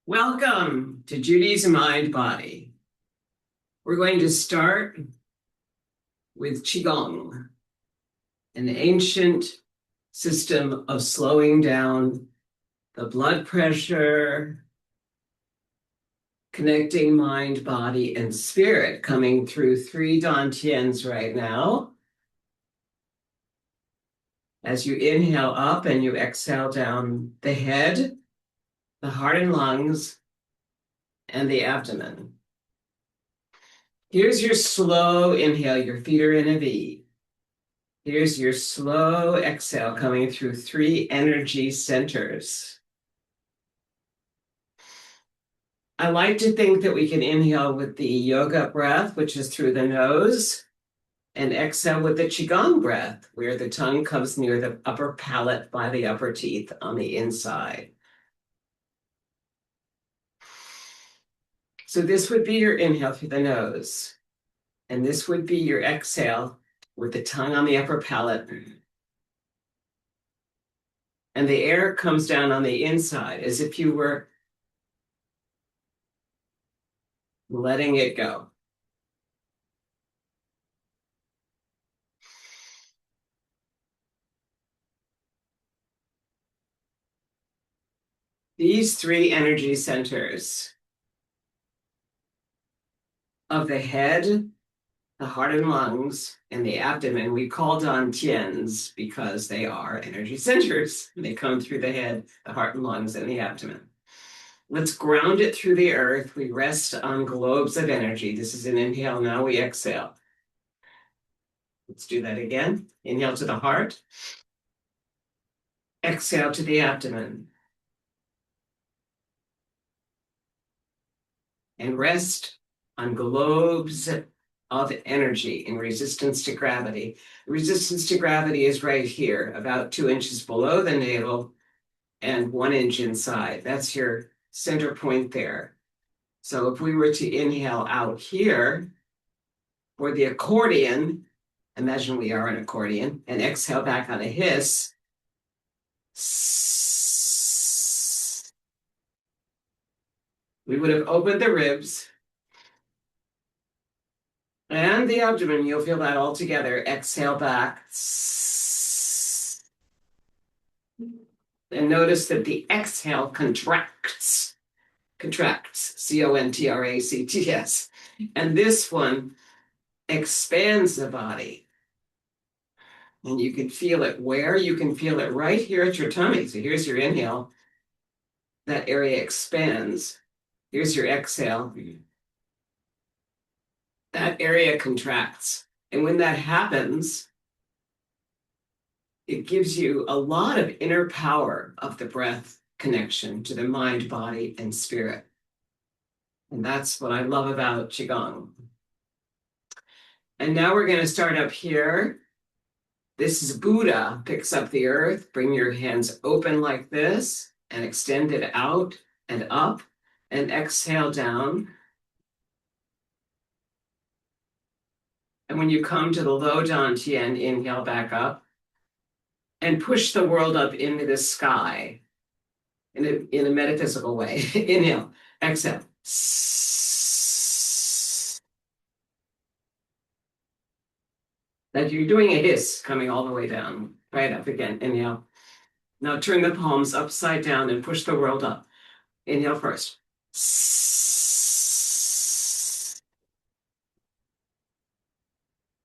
Welcome to Judy's Mind Body. We're going to start with Qigong, an ancient system of slowing down the blood pressure, connecting mind, body, and spirit, coming through 3 dantians right now. As you inhale up and you exhale down the head, the heart and lungs, and the abdomen. Here's your slow inhale. Your feet are in a V. Here's your slow exhale coming through 3 energy centers. I like to think that we can inhale with the yoga breath, which is through the nose, and exhale with the Qigong breath, where the tongue comes near the upper palate by the upper teeth on the inside. So this would be your inhale through the nose, and this would be your exhale with the tongue on the upper palate. And the air comes down on the inside as if you were letting it go. These 3 energy centers of the head, the heart and lungs, and the abdomen, we call dantians because they are energy centers. They come through the head, the heart and lungs, and the abdomen. Let's ground it through the earth. We rest on globes of energy. This is an inhale. Now we exhale. Let's do that again. Inhale to the heart. Exhale to the abdomen. And rest on globes of energy in resistance to gravity. Resistance to gravity is right here, about 2 inches below the navel and 1 inch inside. That's your center point there. So if we were to inhale out here for the accordion, imagine we are an accordion, and exhale back on a hiss. We would have opened the ribs and the abdomen. You'll feel that all together. Exhale back. And notice that the exhale contracts, C-O-N-T-R-A-C-T-S. And this one expands the body. And you can feel it where? You can feel it right here at your tummy. So here's your inhale. That area expands. Here's your exhale. That area contracts. And when that happens, it gives you a lot of inner power of the breath connection to the mind, body, and spirit. And that's what I love about Qigong. And now we're going to start up here. This is Buddha, picks up the earth. Bring your hands open like this and extend it out and up and exhale down. And when you come to the low dantian, inhale back up and push the world up into the sky in a metaphysical way. Inhale, exhale. Like you're doing a hiss coming all the way down. Right up again. Inhale. Now turn the palms upside down and push the world up. Inhale first.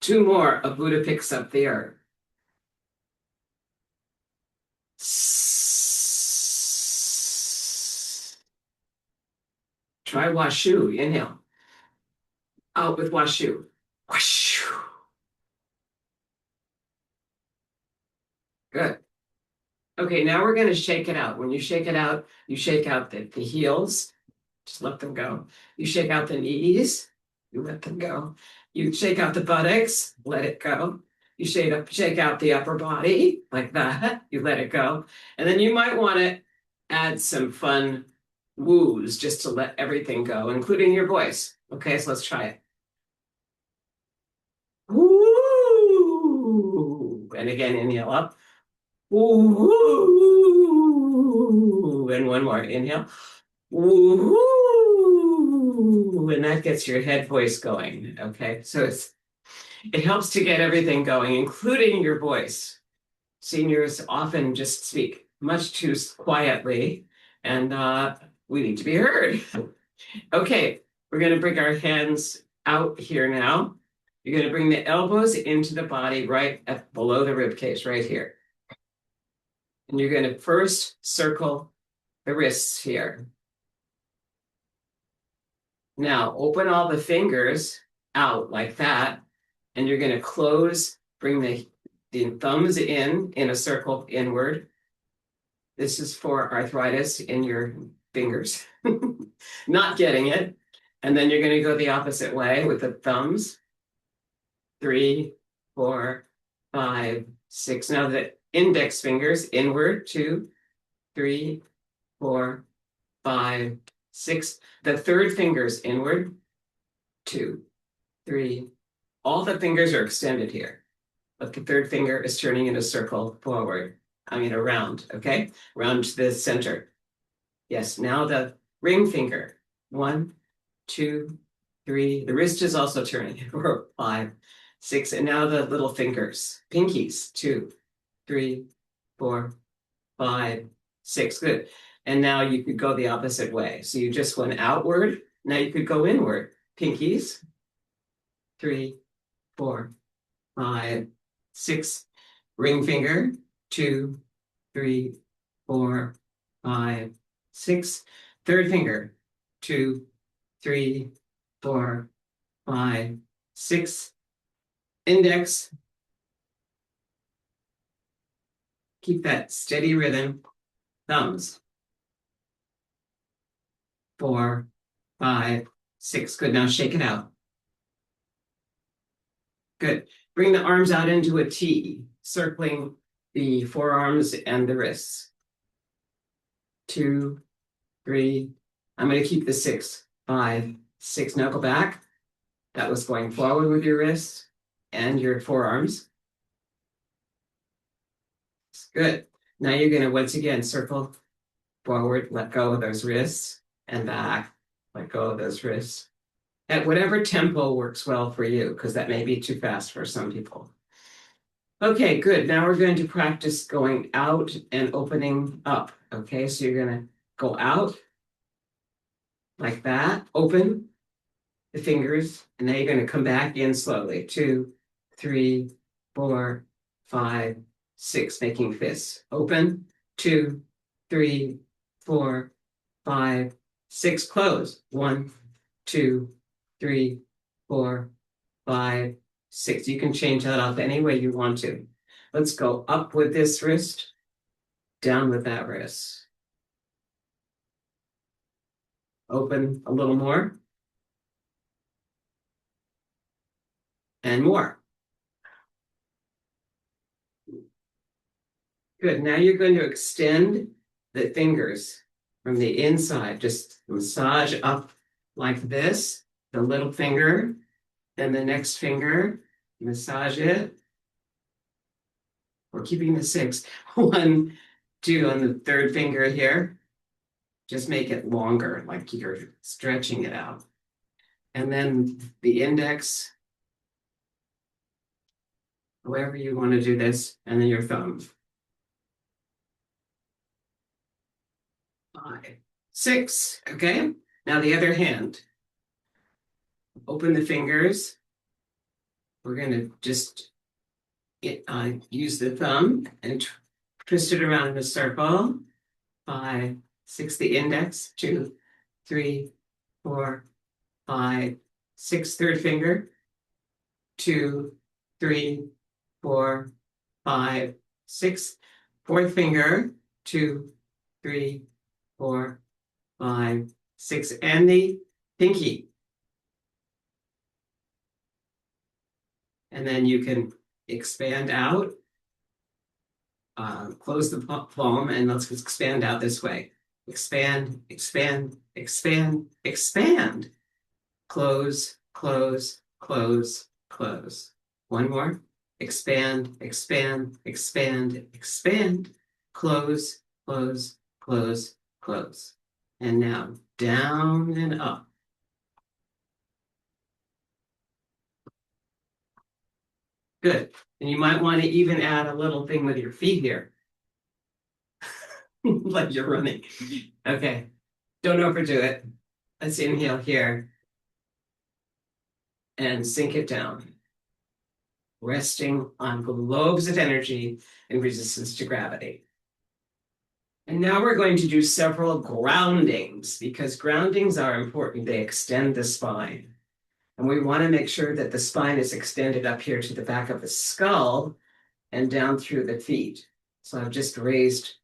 2 more. A Buddha picks up the earth. Try Washu. Inhale. Out with Washu. Washu. Good. Okay, now we're going to shake it out. When you shake it out, you shake out the heels. Just let them go. You shake out the knees. You let them go. You shake out the buttocks. Let it go. You shake out the upper body like that. You let it go. And then you might want to add some fun woos just to let everything go, including your voice. Okay, so let's try it. Woo! And again, inhale up. Woo! And one more. Inhale. Woo! And that gets your head voice going. Okay. So it helps to get everything going, including your voice. Seniors often just speak much too quietly, and we need to be heard. Okay, we're going to bring our hands out here now. You're going to bring the elbows into the body right at below the rib cage, right here. And you're going to first circle the wrists here. Now, open all the fingers out like that, and you're going to close, bring the thumbs in a circle inward. This is for arthritis in your fingers. Not getting it. And then you're going to go the opposite way with the thumbs. 3, 4, 5, 6. Now the index fingers inward. 2, 3, 4, 5, 6. The third finger's inward. 2, 3. All the fingers are extended here, but the third finger is turning in a circle forward. Around, okay? Around to the center. Yes, now the ring finger. 1, 2, 3. The wrist is also turning. 4, 5, 6. And now the little fingers. Pinkies. 2, 3, 4, 5, 6. Good. And now you could go the opposite way. So you just went outward. Now you could go inward. Pinkies. 3, 4, 5, 6. Ring finger. 2, 3, 4, 5, 6. Third finger. 2, 3, 4, 5, 6. Index. Keep that steady rhythm. Thumbs. 4, 5, 6. Good. Now shake it out. Good. Bring the arms out into a T, circling the forearms and the wrists. 2, 3. I'm going to keep the 6, 5, 6. Now go back. That was going forward with your wrists and your forearms. Good. Now you're going to once again circle forward, let go of those wrists, and back, let go of those wrists. At whatever tempo works well for you, because that may be too fast for some people. Okay, good. Now we're going to practice going out and opening up. Okay, so you're going to go out like that, open the fingers, and then you're going to come back in slowly. 2, 3, 4, 5, 6, making fists. Open. 2, 3, 4, 5, 6. Close. 1, 2, 3, 4, 5, 6. You can change that up any way you want to. Let's go up with this wrist, down with that wrist. Open a little more. And more. Good. Now you're going to extend the fingers from the inside. Just massage up like this. The little finger, then the next finger. Massage it. We're keeping the 6. 1, 2 on the third finger here. Just make it longer, like you're stretching it out. And then the index, however you want to do this, and then your thumb. 5, 6, okay? Now the other hand. Open the fingers. We're going to just use the thumb and twist it around in a circle. 5, 6, the index. 2, 3, 4, 5, 6, third finger. 2, 3, 4, 5, 6, fourth finger. 2, 3, 4, 5, 6, and the pinky. And then you can expand out, close the palm, and let's expand out this way. Expand, expand, expand, expand. Close, close, close, close. One more. Expand, expand, expand, expand. Close, close, close, close. And now down and up. Good. And you might want to even add a little thing with your feet here, like you're running. Okay. Don't overdo it. Let's inhale here and sink it down, resting on globes of energy and resistance to gravity. And now we're going to do several groundings because groundings are important. They extend the spine. And we want to make sure that the spine is extended up here to the back of the skull and down through the feet. So I've just raised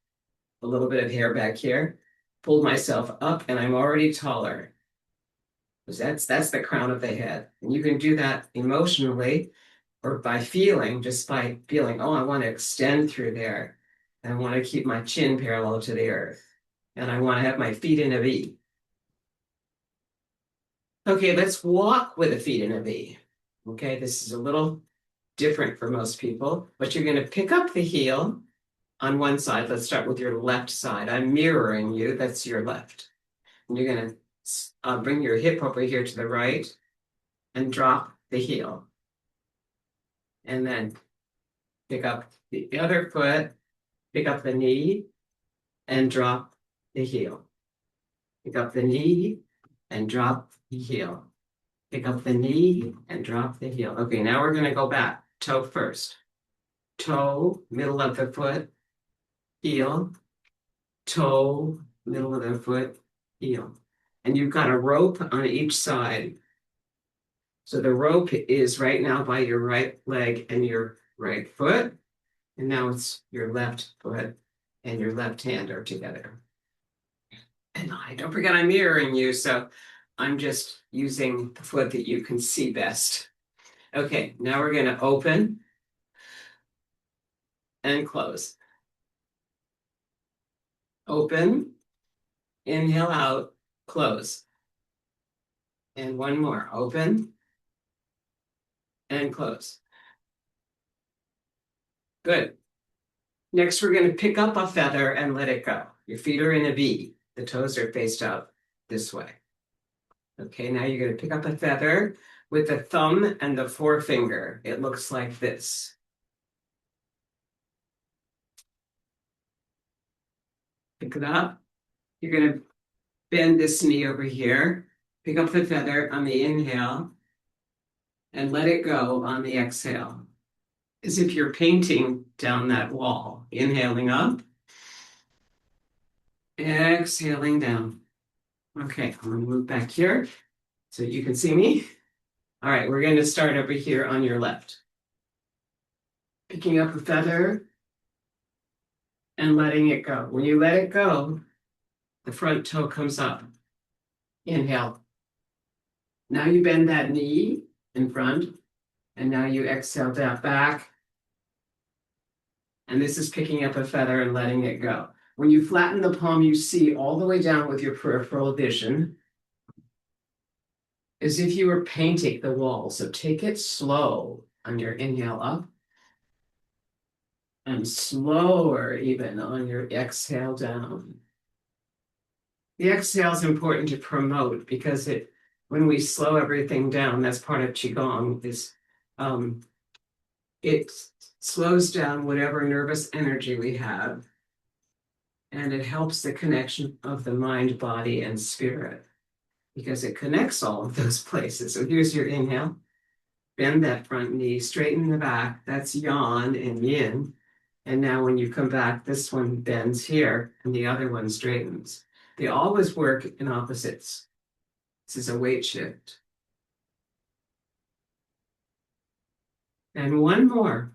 a little bit of hair back here, pulled myself up, and I'm already taller. That's the crown of the head. And you can do that emotionally or by feeling, just by feeling, oh, I want to extend through there. And I want to keep my chin parallel to the earth. And I want to have my feet in a V. Okay, let's walk with the feet in a V. Okay, this is a little different for most people, but you're going to pick up the heel on one side. Let's start with your left side. I'm mirroring you. That's your left. And you're going to bring your hip over here to the right and drop the heel. And then pick up the other foot, pick up the knee, and drop the heel. Pick up the knee and drop the heel. Pick up the knee and drop the heel. Okay, now we're going to go back. Toe first. Toe, middle of the foot, heel. Toe, middle of the foot, heel. And you've got a rope on each side. So the rope is right now by your right leg and your right foot. And now it's your left foot and your left hand are together. And don't forget I'm mirroring you, so I'm just using the foot that you can see best. Okay, now we're going to open and close. Open, inhale out, close. And one more, open and close. Good. Next, we're going to pick up a feather and let it go. Your feet are in a V. The toes are faced out this way. Okay, now you're going to pick up a feather with the thumb and the forefinger. It looks like this. Pick it up. You're going to bend this knee over here. Pick up the feather on the inhale and let it go on the exhale. As if you're painting down that wall. Inhaling up. Exhaling down. Okay, I'm going to move back here so you can see me. All right, we're going to start over here on your left. Picking up a feather and letting it go. When you let it go, the front toe comes up. Inhale. Now you bend that knee in front, and now you exhale that back. And this is picking up a feather and letting it go. When you flatten the palm, you see all the way down with your peripheral vision, as if you were painting the wall. So take it slow on your inhale up, and slower even on your exhale down. The exhale is important to promote because when we slow everything down, that's part of Qigong, it slows down whatever nervous energy we have, and it helps the connection of the mind, body, and spirit because it connects all of those places. So here's your inhale. Bend that front knee, straighten the back. That's yang and yin. And now when you come back, this one bends here and the other one straightens. They always work in opposites. This is a weight shift. And one more.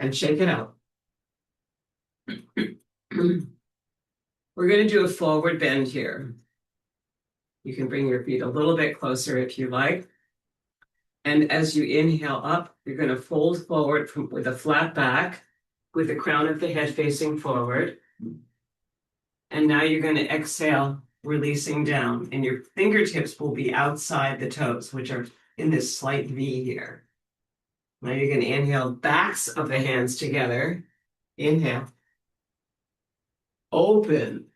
And shake it out. We're going to do a forward bend here. You can bring your feet a little bit closer if you like. And as you inhale up, you're going to fold forward with a flat back, with the crown of the head facing forward. And now you're going to exhale, releasing down. And your fingertips will be outside the toes, which are in this slight V here. Now you're going to inhale, backs of the hands together. Inhale, open,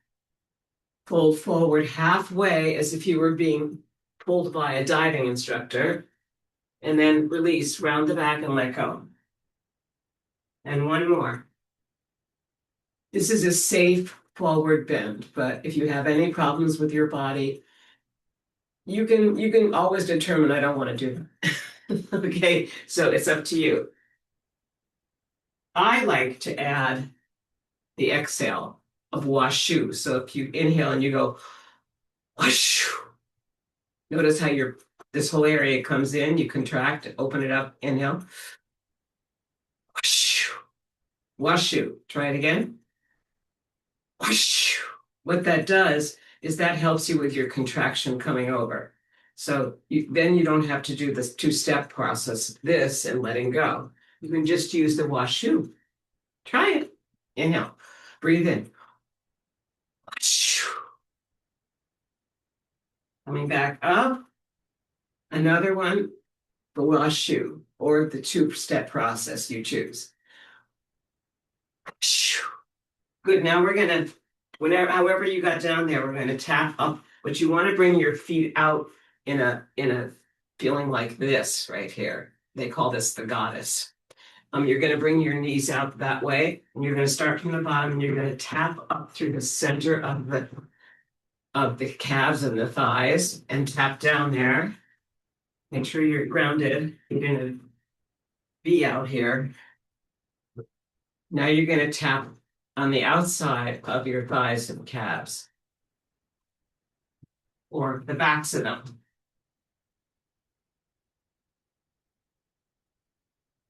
fold forward halfway as if you were being pulled by a diving instructor, and then release, round the back and let go. And one more. This is a safe forward bend, but if you have any problems with your body, you can always determine I don't want to do that. Okay, so it's up to you. I like to add the exhale of washu. So if you inhale and you go washu, notice how this whole area comes in, you contract, open it up, inhale. Washu. Washu. Try it again. Washu. What that does is that helps you with your contraction coming over. So then you don't have to do this two-step process, this and letting go. You can just use the washu. Try it. Inhale. Breathe in. Washu. Coming back up. Another one, the washu, or the two-step process you choose. Good. Now we're gonna, however you got down there, we're gonna tap up, but you want to bring your feet out in a feeling like this right here. They call this the goddess. You're gonna bring your knees out that way, and you're gonna start from the bottom, and you're gonna tap up through the center of the calves and the thighs, and tap down there. Make sure you're grounded. You're gonna be out here. Now you're going to tap on the outside of your thighs and calves, or the backs of them.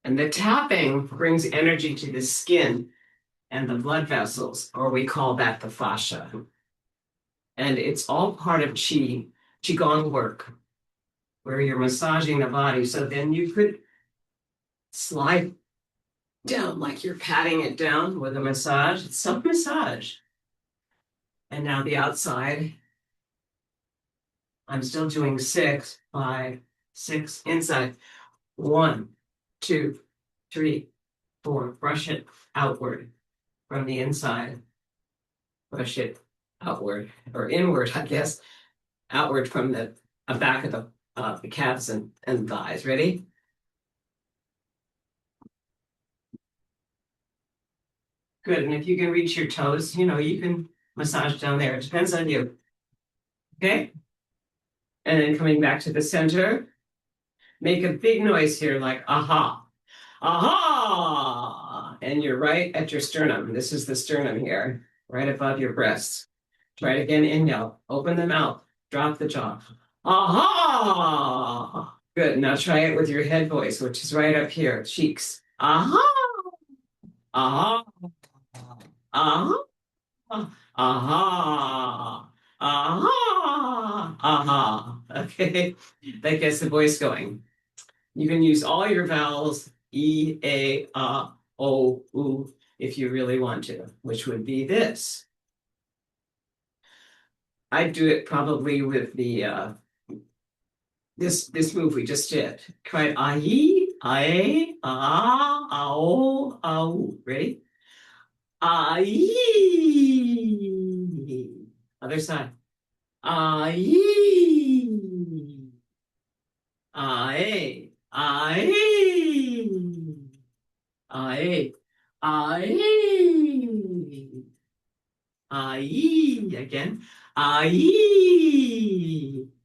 And the tapping brings energy to the skin and the blood vessels, or we call that the fascia. And it's all part of Qigong work, where you're massaging the body. So then you could slide down like you're patting it down with a massage. It's self-massage. And now the outside. I'm still doing 6, 5, 6 inside. 1, 2, 3, 4. Brush it outward from the inside. Brush it outward or inward, I guess. Outward from the back of the calves and thighs. Ready? Good. And if you can reach your toes, you can massage down there. It depends on you. Okay? And then coming back to the center, make a big noise here like aha. Aha! And you're right at your sternum. This is the sternum here, right above your breasts. Try it again. Inhale. Open the mouth. Drop the jaw. Aha! Good. Now try it with your head voice, which is right up here. Cheeks. Aha! Aha! Aha! Aha! Aha! Aha! Okay. That gets the voice going. You can use all your vowels, E, A, O, U, if you really want to, which would be this. I'd do it probably with the this move we just did. Try it. Aye, aye, ah, ao, ao. Ready? Aye. Other side. Aye. Aye. Aye. Aye. Aye. Aye. Again. Aye.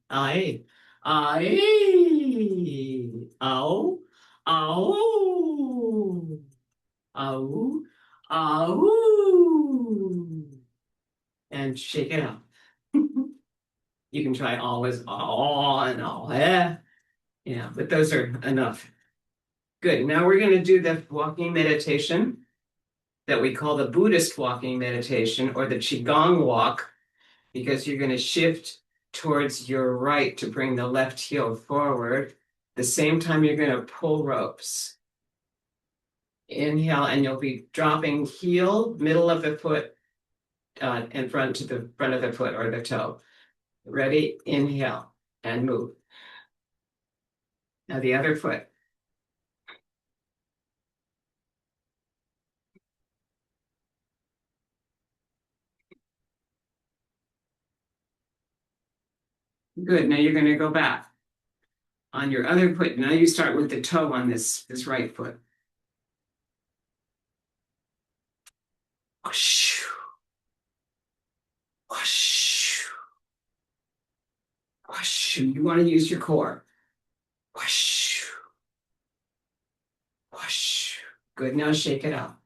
Aye. Aye. Ow. Ow. Ow. Ow. And shake it out. You can try always all and all. Yeah, but those are enough. Good. Now we're going to do the walking meditation that we call the Buddhist walking meditation or the Qigong walk, because you're going to shift towards your right to bring the left heel forward. The same time you're going to pull ropes. Inhale, and you'll be dropping heel, middle of the foot, and front to the front of the foot or the toe. Ready? Inhale and move. Now the other foot. Good. Now you're going to go back on your other foot. Now you start with the toe on this right foot. Whoosh, whoosh, whoosh. You want to use your core. Whoosh, whoosh. Good. Now shake it out.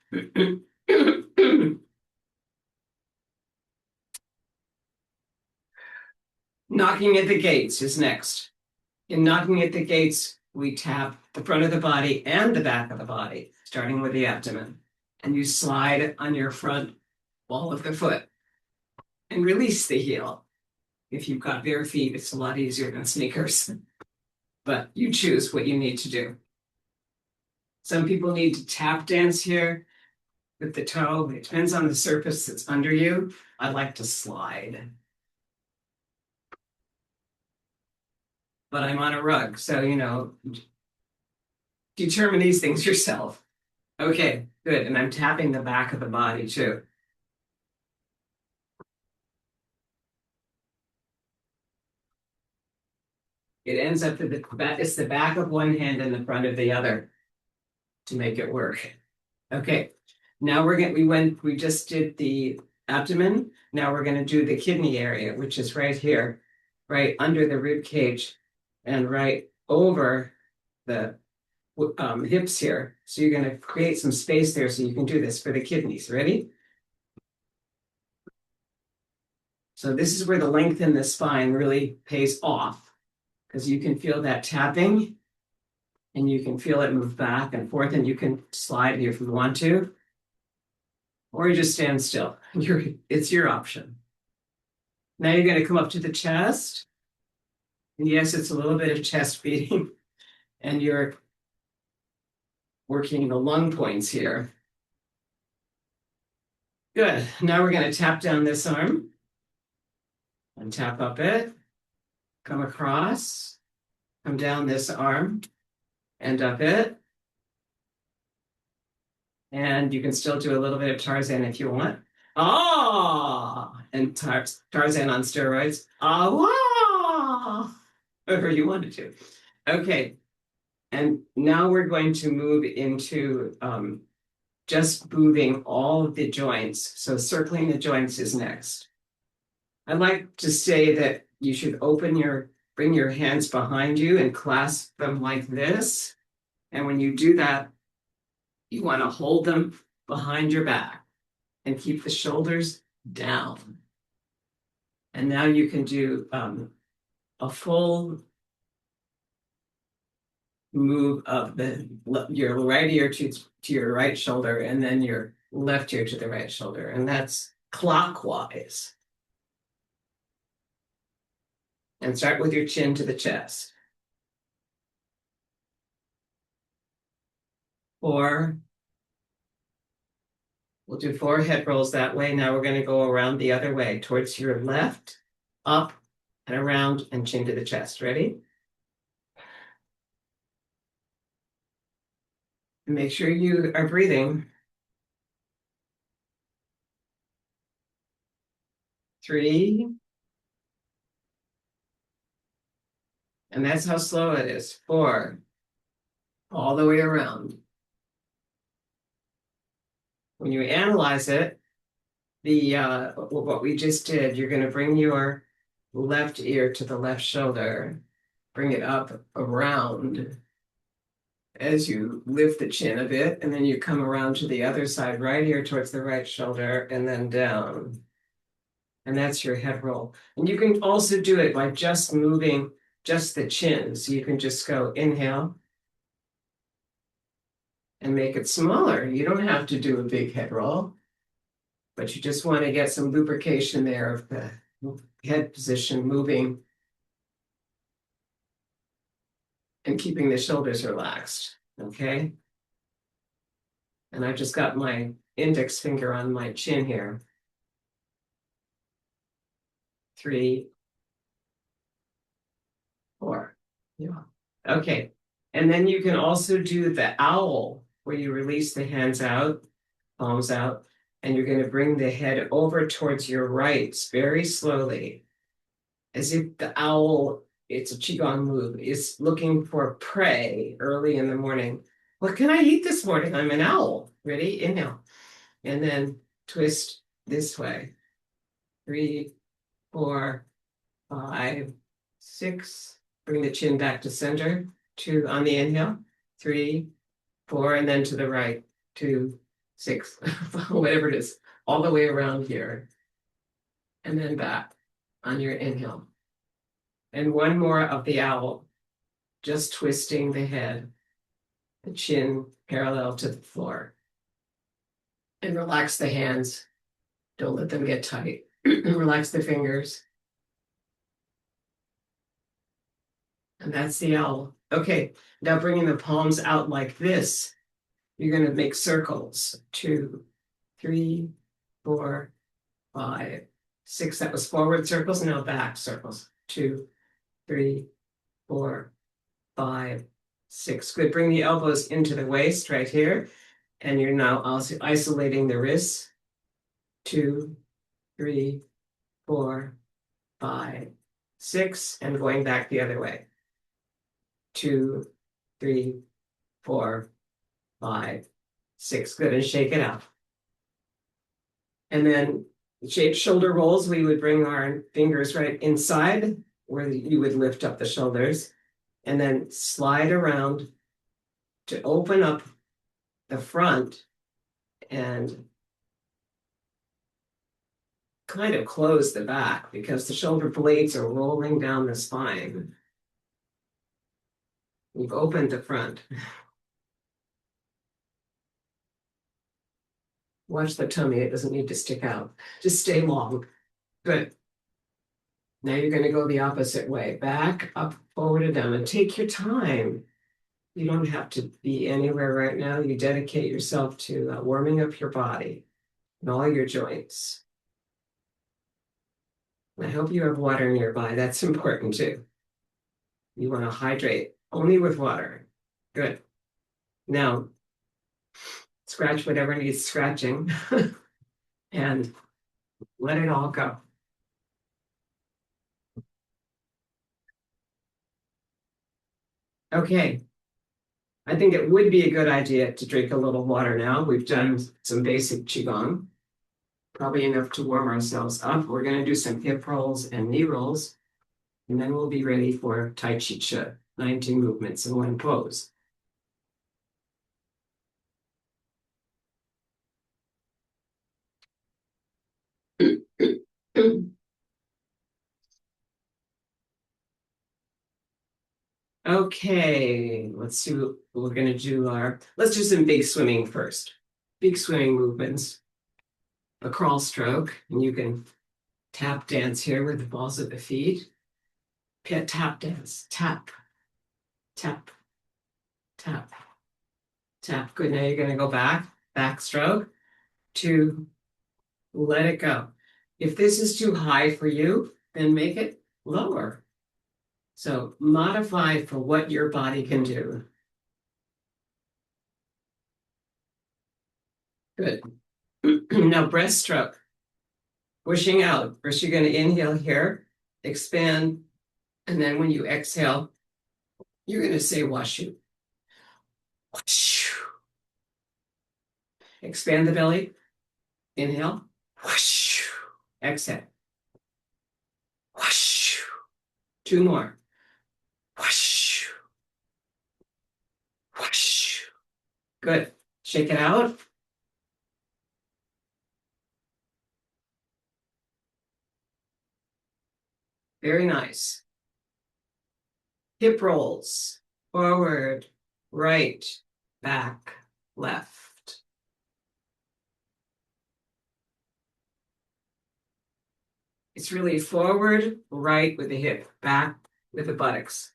Knocking at the gates is next. In knocking at the gates, we tap the front of the body and the back of the body, starting with the abdomen. And you slide on your front ball of the foot and release the heel. If you've got bare feet, it's a lot easier than sneakers, but you choose what you need to do. Some people need to tap dance here with the toe. It depends on the surface that's under you. I like to slide. But I'm on a rug, so, determine these things yourself. Okay, good. And I'm tapping the back of the body too. It ends up at the back. It's the back of one hand and the front of the other to make it work. Okay. Now we just did the abdomen. Now we're going to do the kidney area, which is right here, right under the rib cage and right over the hips here. So you're going to create some space there so you can do this for the kidneys. Ready? So this is where the length in the spine really pays off because you can feel that tapping and you can feel it move back and forth, and you can slide here if you want to, or you just stand still. It's your option. Now you're going to come up to the chest. And yes, it's a little bit of chest beating, and you're working the lung points here. Good. Now we're going to tap down this arm and tap up it. Come across, come down this arm and up it. And you can still do a little bit of Tarzan if you want. Ah, and Tarzan on steroids. Ah, whatever you wanted to. Okay. And now we're going to move into just moving all of the joints. So circling the joints is next. I like to say that you should bring your hands behind you and clasp them like this. And when you do that, you want to hold them behind your back and keep the shoulders down. And now you can do a full move of your right ear to your right shoulder and then your left ear to the right shoulder. And that's clockwise. And start with your chin to the chest. 4. We'll do 4 head rolls that way. Now we're going to go around the other way towards your left, up and around and chin to the chest. Ready? And make sure you are breathing. 3. And that's how slow it is. 4. All the way around. When you analyze it, what we just did, you're going to bring your left ear to the left shoulder, bring it up around as you lift the chin a bit, and then you come around to the other side, right ear towards the right shoulder, and then down. And that's your head roll. And you can also do it by just moving just the chin. So you can just go inhale and make it smaller. You don't have to do a big head roll, but you just want to get some lubrication there of the head position moving and keeping the shoulders relaxed, okay? And I've just got my index finger on my chin here. 3, 4, yeah. Okay, and then you can also do the owl, where you release the hands out, palms out, and you're going to bring the head over towards your right very slowly. as if the owl, it's a Qigong move, is looking for prey early in the morning. What can I eat this morning? I'm an owl. Ready? Inhale. And then twist this way. 3, 4, 5, 6. Bring the chin back to center. 2 on the inhale. 3, 4, and then to the right. 2, 6, whatever it is, all the way around here. And then back on your inhale. And one more of the owl, just twisting the head, the chin parallel to the floor. And relax the hands. Don't let them get tight. Relax the fingers. And that's the owl. Okay, now bringing the palms out like this. You're going to make circles. 2, 3, 4, 5, 6. That was forward circles. Now back circles. 2, 3, 4, 5, 6. Good. Bring the elbows into the waist right here. And you're now also isolating the wrists. 2, 3, 4, 5, 6. And going back the other way. 2, 3, 4, 5, 6. Good. And shake it out. And then shoulder rolls, we would bring our fingers right inside where you would lift up the shoulders and then slide around to open up the front and kind of close the back because the shoulder blades are rolling down the spine. We've opened the front. Watch the tummy, it doesn't need to stick out. Just stay long. Good. Now you're going to go the opposite way. Back, up, forward, and down. And take your time. You don't have to be anywhere right now. You dedicate yourself to warming up your body and all your joints. I hope you have water nearby. That's important too. You want to hydrate only with water. Good. Now, scratch whatever needs scratching and let it all go. Okay. I think it would be a good idea to drink a little water now. We've done some basic Qigong, probably enough to warm ourselves up. We're going to do some hip rolls and knee rolls, and then we'll be ready for Chi Chih, 19 movements in one pose. Okay, let's see what we're going to do. Let's do some big swimming first. Big swimming movements. A crawl stroke, and you can tap dance here with the balls of the feet. Tap dance. Tap, tap, tap, tap. Good. Now you're going to go back stroke to let it go. If this is too high for you, then make it lower. So modify for what your body can do. Good. Now breaststroke. Pushing out. First, you're going to inhale here, expand, and then when you exhale, you're going to say washu. Washu. Expand the belly. Inhale. Washu. Exhale. Washu. 2 more. Washu. Washu. Good. Shake it out. Very nice. Hip rolls. Forward, right, back, left. It's really forward, right with the hip, back with the buttocks,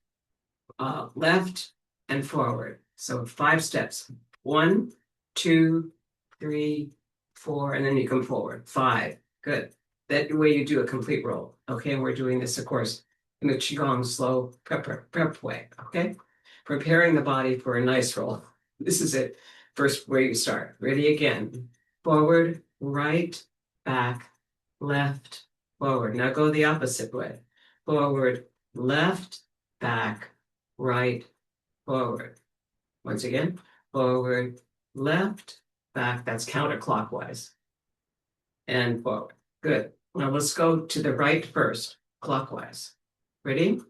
left and forward. So 5 steps. 1, 2, 3, 4, and then you come forward. 5. Good. That way you do a complete roll. Okay, and we're doing this, of course, in the Qigong slow prep way. Okay, preparing the body for a nice roll. This is it. First, where you start. Ready again. Forward, right, back, left, forward. Now go the opposite way. forward, left, back, right, forward. Once again, forward, left, back. That's counterclockwise. And forward. Good. Now let's go to the right first, clockwise. Ready?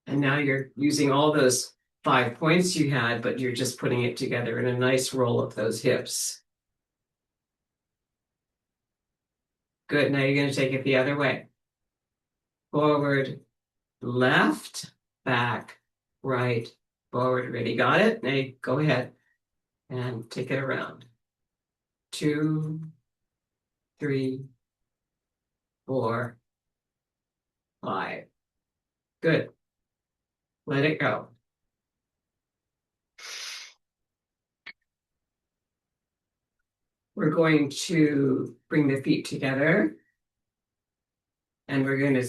And now you're using all those 5 points you had, but you're just putting it together in a nice roll of those hips. Good. Now you're going to take it the other way. Forward, left, back, right, forward. Ready? Got it? Now you go ahead and take it around. 2, 3, 4, 5. Good. Let it go. We're going to bring the feet together and we're going to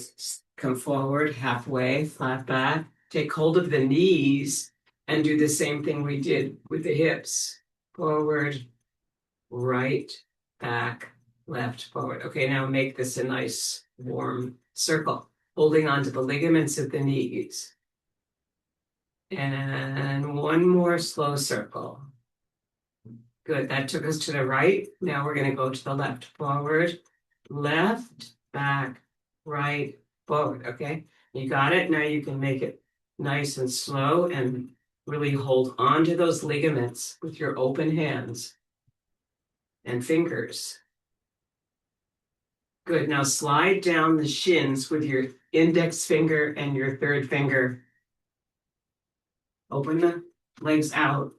come forward halfway, flat back, take hold of the knees and do the same thing we did with the hips. Forward, right, back, left, forward. Okay, now make this a nice warm circle, holding on to the ligaments of the knees. And one more slow circle. Good, that took us to the right. Now we're going to go to the left. Forward, left, back, right, forward. Okay, you got it. Now you can make it nice and slow and really hold on to those ligaments with your open hands and fingers. Good, now slide down the shins with your index finger and your third finger. Open the legs out.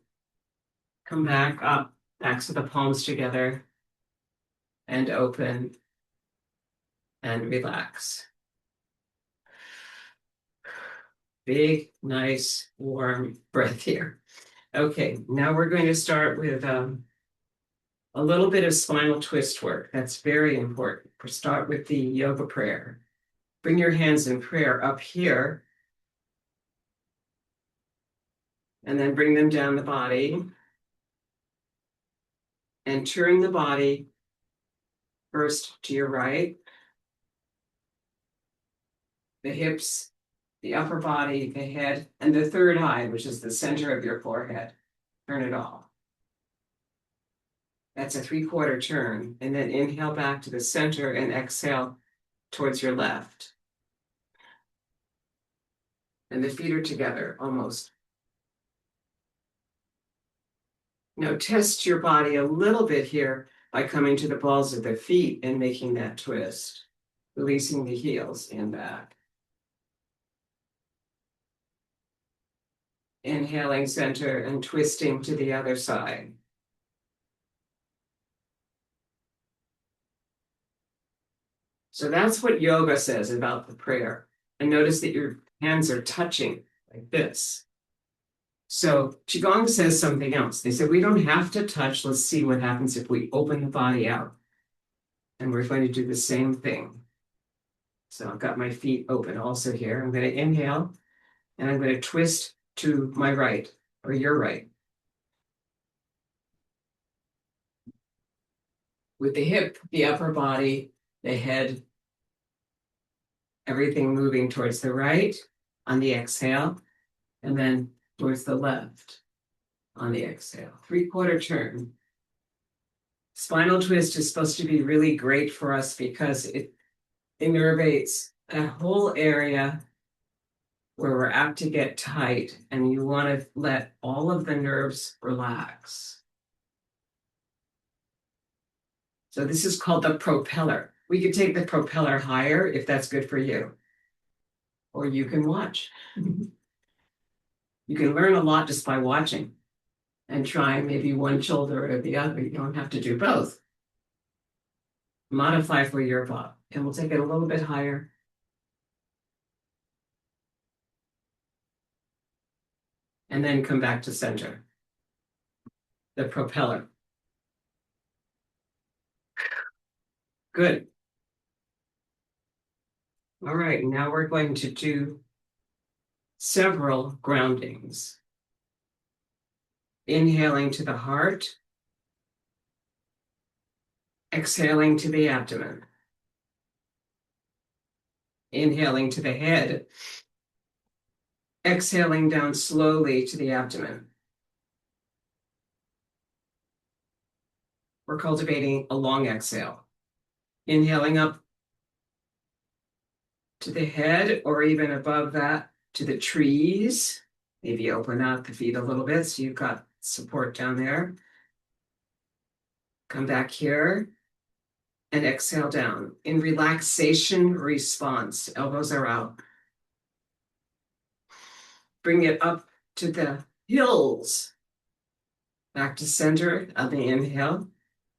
Come back up, backs of the palms together, and open and relax. Big, nice, warm breath here. Okay, now we're going to start with a little bit of spinal twist work. That's very important. We'll start with the yoga prayer. Bring your hands in prayer up here, and then bring them down the body. And turn the body first to your right, the hips, the upper body, the head, and the third eye, which is the center of your forehead. Turn it all. That's a 3/4 turn. And then inhale back to the center and exhale towards your left. And the feet are together almost. Now test your body a little bit here by coming to the balls of the feet and making that twist, releasing the heels and back. Inhaling center and twisting to the other side. So that's what yoga says about the prayer. And notice that your hands are touching like this. So Qigong says something else. They said, we don't have to touch. Let's see what happens if we open the body out. And we're going to do the same thing. So I've got my feet open also here. I'm going to inhale and I'm going to twist to my right or your right. With the hip, the upper body, the head, everything moving towards the right on the exhale, and then towards the left on the exhale. 3/4 turn. Spinal twist is supposed to be really great for us because it innervates a whole area where we're apt to get tight, and you want to let all of the nerves relax. So this is called the propeller. We could take the propeller higher if that's good for you. Or you can watch. You can learn a lot just by watching and trying maybe one shoulder or the other. You don't have to do both. Modify for your body. And we'll take it a little bit higher. And then come back to center. The propeller. Good. All right, now we're going to do several groundings. Inhaling to the heart, exhaling to the abdomen. Inhaling to the head, exhaling down slowly to the abdomen. We're cultivating a long exhale. Inhaling up to the head, or even above that to the trees. Maybe open out the feet a little bit so you've got support down there. Come back here and exhale down. In relaxation response, elbows are out. Bring it up to the hills. Back to center of the inhale,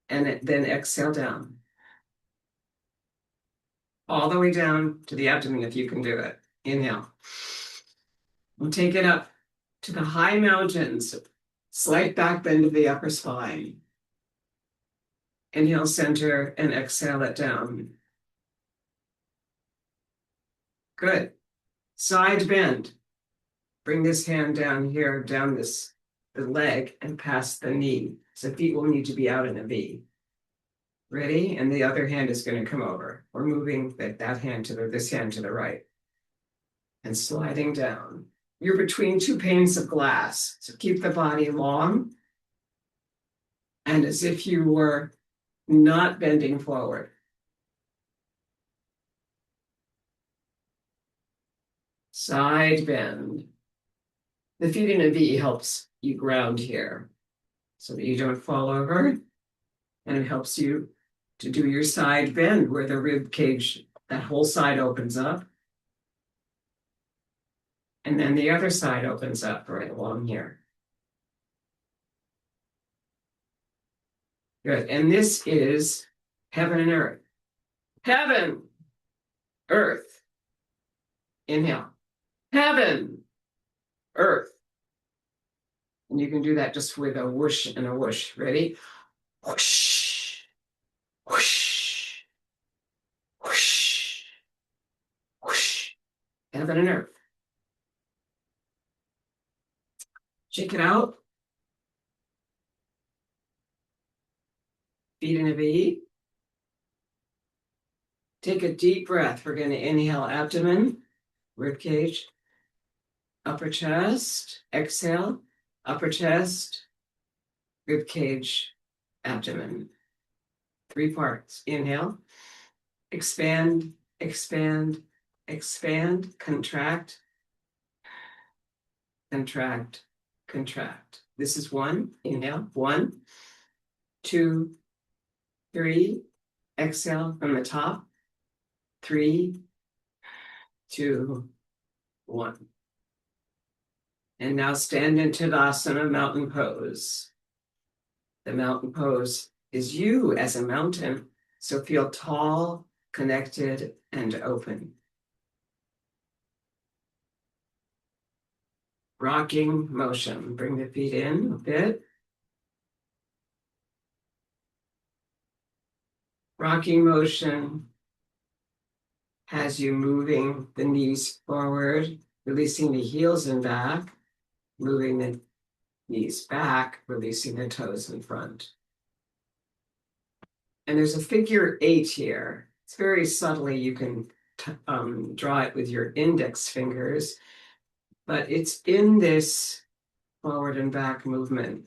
and then exhale down. All the way down to the abdomen if you can do it. Inhale. And take it up to the high mountains. Slight back bend of the upper spine. Inhale, center, and exhale it down. Good. Side bend. Bring this hand down here, down the leg, and past the knee. So feet will need to be out in a V. Ready? And the other hand is going to come over. We're moving that hand to this hand to the right. And sliding down. You're between two panes of glass. So keep the body long. And as if you were not bending forward. Side bend. The feet in a V helps you ground here so that you don't fall over. And it helps you to do your side bend where the rib cage, that whole side opens up. And then the other side opens up right along here. Good. And this is heaven and earth. Heaven, earth. Inhale. Heaven, earth. And you can do that just with a whoosh and a whoosh. Ready? Whoosh, whoosh, whoosh, whoosh. Heaven and earth. Shake it out. Feet in a V. Take a deep breath. We're going to inhale abdomen, rib cage, upper chest, exhale, upper chest, rib cage, abdomen. 3 parts. Inhale, expand, expand, expand, contract, contract, contract. This is 1. Inhale, 1, 2, 3. Exhale from the top. 3, 2, 1. And now stand in Tadasana, mountain pose. The mountain pose is you as a mountain, so feel tall, connected, and open. Rocking motion. Bring the feet in a bit. Rocking motion has you moving the knees forward, releasing the heels and back, moving the knees back, releasing the toes in front. And there's a figure 8 here. It's very subtly, you can draw it with your index fingers, but it's in this forward and back movement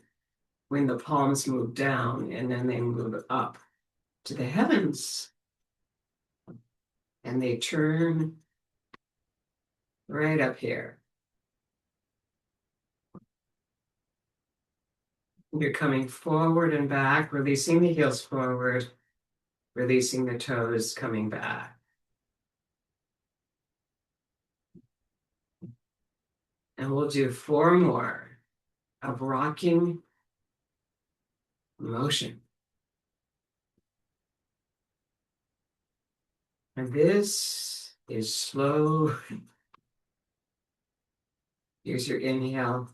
when the palms move down and then they move up to the heavens. And they turn right up here. You're coming forward and back, releasing the heels forward, releasing the toes, coming back. And we'll do 4 more of rocking motion. And this is slow. Here's your inhale.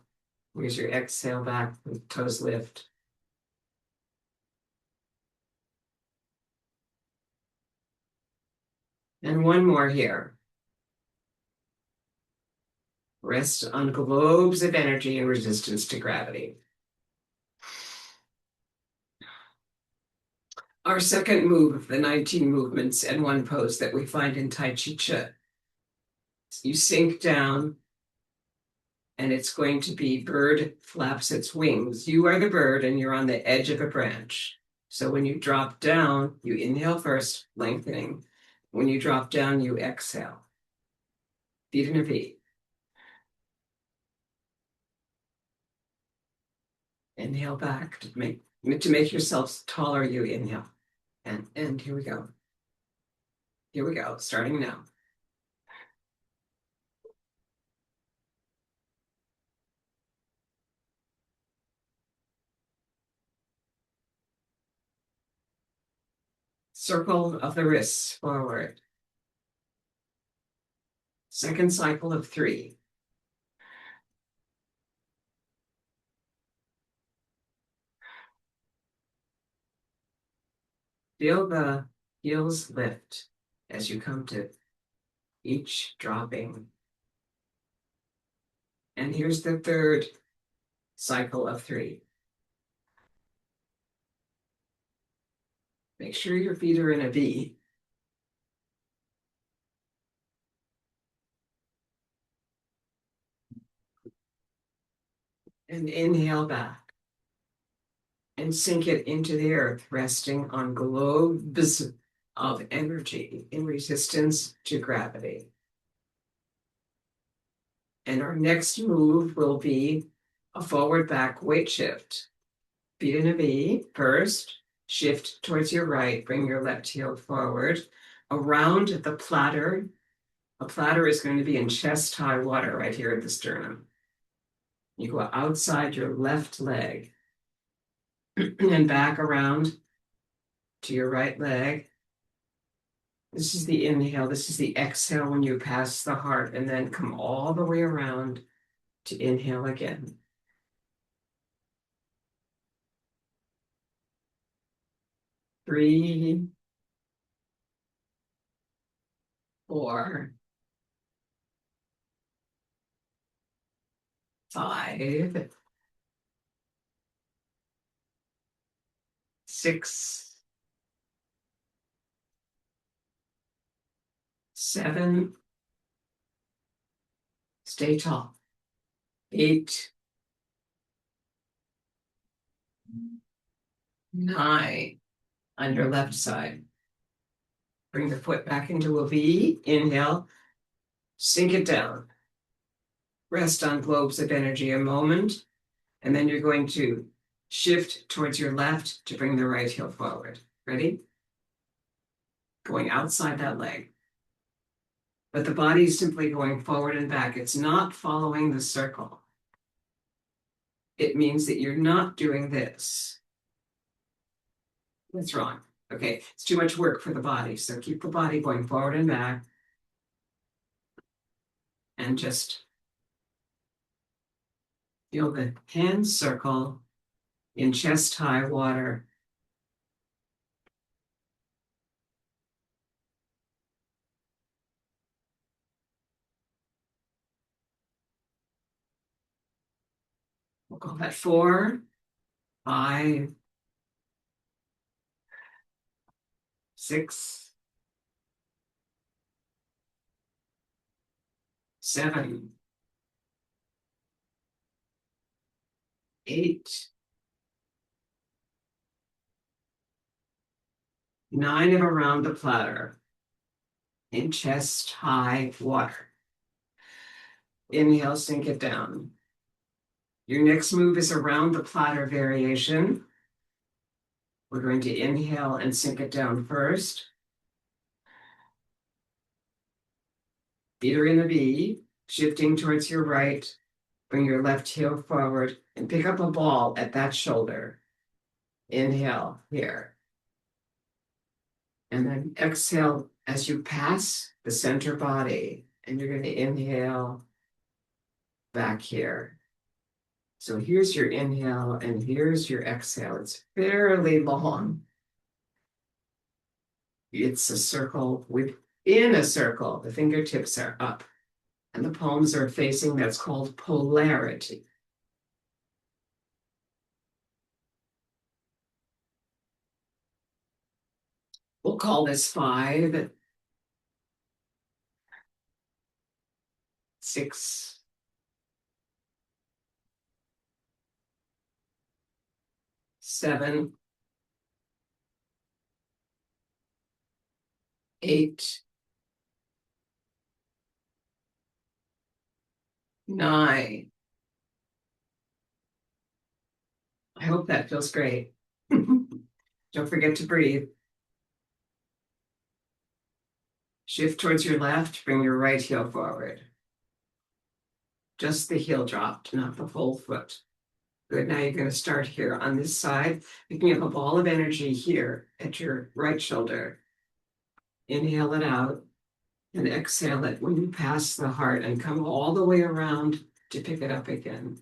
Here's your exhale back with toes lift. And 1 more here. Rest on globes of energy and resistance to gravity. Our second move of the 19 movements and 1 pose that we find in Tai Chi Chih You sink down, and it's going to be bird flaps its wings. You are the bird, and you're on the edge of a branch. So when you drop down, you inhale first, lengthening. When you drop down, you exhale. Feet in a V. Inhale back to make yourself taller. You inhale, and here we go. Here we go. Starting now. Circle of the wrists forward. Second cycle of 3. Feel the heels lift as you come to each dropping. And here's the third cycle of 3. Make sure your feet are in a V. And inhale back. And sink it into the earth, resting on globes of energy in resistance to gravity. And our next move will be a forward back weight shift. Feet in a V first, shift towards your right, bring your left heel forward. Around the platter, a platter is going to be in chest high water right here at the sternum. You go outside your left leg and back around to your right leg. This is the inhale. This is the exhale when you pass the heart, and then come all the way around to inhale again. 3, 4, 5, 6, 7. Stay tall. 8, 9. On your left side. Bring the foot back into a V. Inhale. Sink it down. Rest on globes of energy a moment. And then you're going to shift towards your left to bring the right heel forward. Ready? Going outside that leg. But the body is simply going forward and back. It's not following the circle. It means that you're not doing this. That's wrong. Okay, it's too much work for the body. So keep the body going forward and back. And just feel the hands circle in chest high water. We'll call that 4, 5, 6, 7, 8, 9 of around the platter in chest high water. Inhale, sink it down. Your next move is around the platter variation. We're going to inhale and sink it down first. Feet are in a V, shifting towards your right. Bring your left heel forward and pick up a ball at that shoulder. Inhale here. And then exhale as you pass the center body. And you're going to inhale back here. So here's your inhale and here's your exhale. It's fairly long. It's a circle within a circle. The fingertips are up and the palms are facing. That's called polarity. We'll call this 5. 6, 7, 8, 9. I hope that feels great. Don't forget to breathe. Shift towards your left, bring your right heel forward. Just the heel dropped, not the whole foot. Good, now you're going to start here on this side, picking up a ball of energy here at your right shoulder. Inhale it out and exhale it when you pass the heart and come all the way around to pick it up again.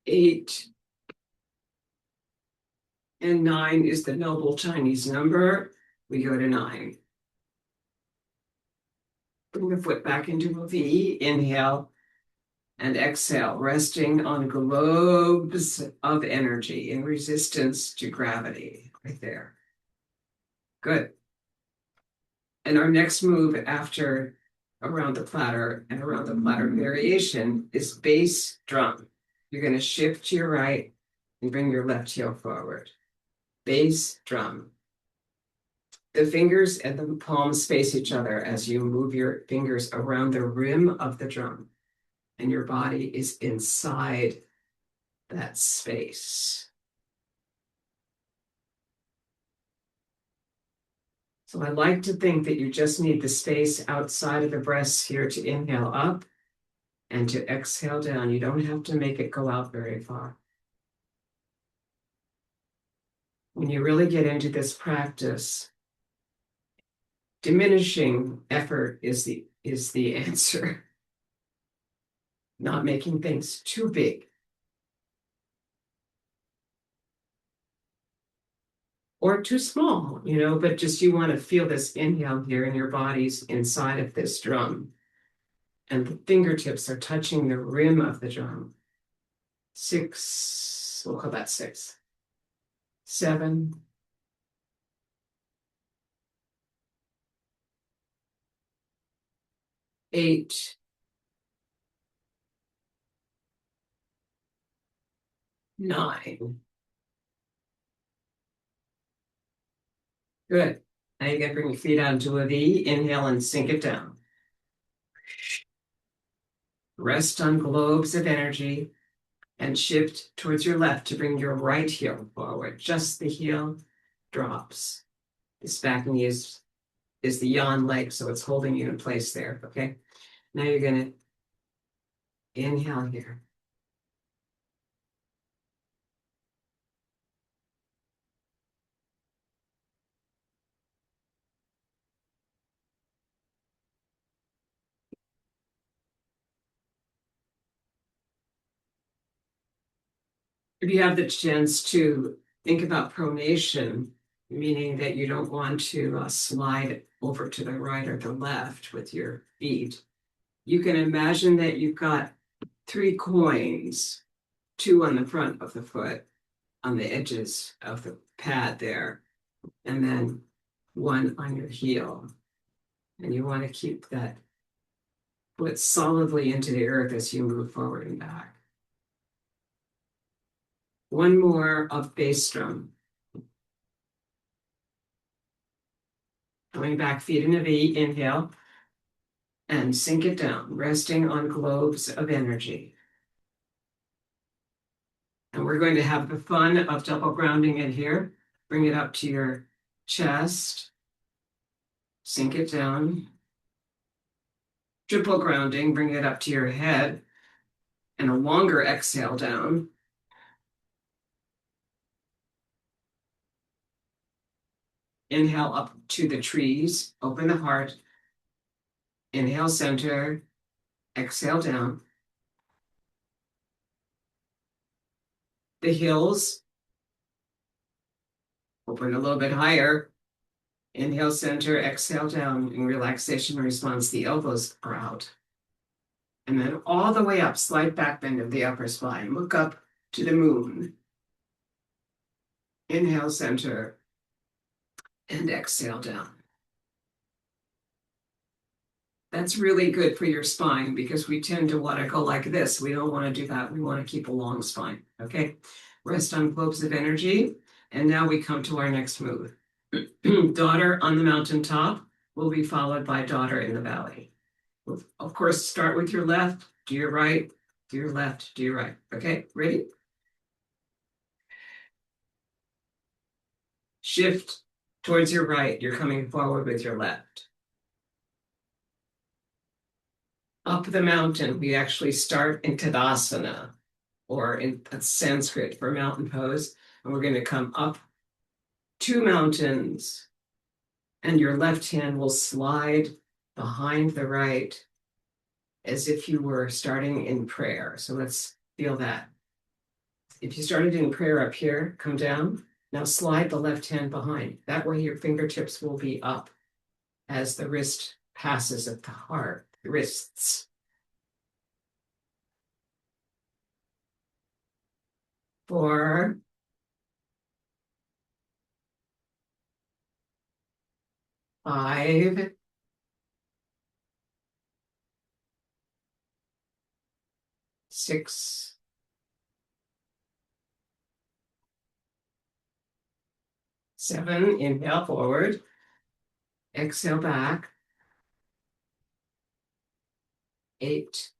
Eight and 9 is the noble Chinese number. We go to 9. Bring the foot back into a V. Inhale and exhale, resting on globes of energy in resistance to gravity. Right there. Good. And our next move after around the platter and around the platter variation is bass drum. You're going to shift to your right and bring your left heel forward. Bass drum. The fingers and the palms face each other as you move your fingers around the rim of the drum, and your body is inside that space. So I like to think that you just need the space outside of the breasts here to inhale up and to exhale down. You don't have to make it go out very far. When you really get into this practice, diminishing effort is the answer. Not making things too big. Or too small, but just you want to feel this inhale here in your body's inside of this drum. And the fingertips are touching the rim of the drum. 6, we'll call that 6. 7, 8, 9. Good. Now you can bring your feet out into a V. Inhale and sink it down. Rest on globes of energy and shift towards your left to bring your right heel forward. Just the heel drops. This back knee is the yawn leg, so it's holding you in place there, okay? Now you're going to inhale here. If you have the chance to think about pronation, meaning that you don't want to slide over to the right or the left with your feet, you can imagine that you've got 3 coins, 2 on the front of the foot, on the edges of the pad there, and then 1 on your heel. And you want to keep that foot solidly into the earth as you move forward and back. 1 more of bass drum. Coming back, feet in a V, inhale, and sink it down, resting on globes of energy. And we're going to have the fun of double grounding it here. Bring it up to your chest, sink it down. Triple grounding, bring it up to your head, and a longer exhale down. Inhale up to the trees, open the heart, Inhale, center. Exhale, down. The heels open a little bit higher. Inhale, center. Exhale, down. In relaxation response, the elbows are out. And then all the way up, slight back bend of the upper spine. Look up to the moon. Inhale, center. And exhale, down. That's really good for your spine because we tend to want to go like this. We don't want to do that. We want to keep a long spine. Okay. Rest on globes of energy. And now we come to our next move. Daughter on the mountaintop will be followed by daughter in the valley. Of course, start with your left, do your right, do your left, do your right. Okay, ready? Shift towards your right. You're coming forward with your left. Up the mountain, we actually start in Tadasana, or in Sanskrit for mountain pose. And we're going to come up 2 mountains, and your left hand will slide behind the right as if you were starting in prayer. So let's feel that. If you started in prayer up here, come down. Now slide the left hand behind. That way your fingertips will be up as the wrist passes at the heart, wrists. 4, 5, 6, 7. Inhale forward. Exhale back. 8,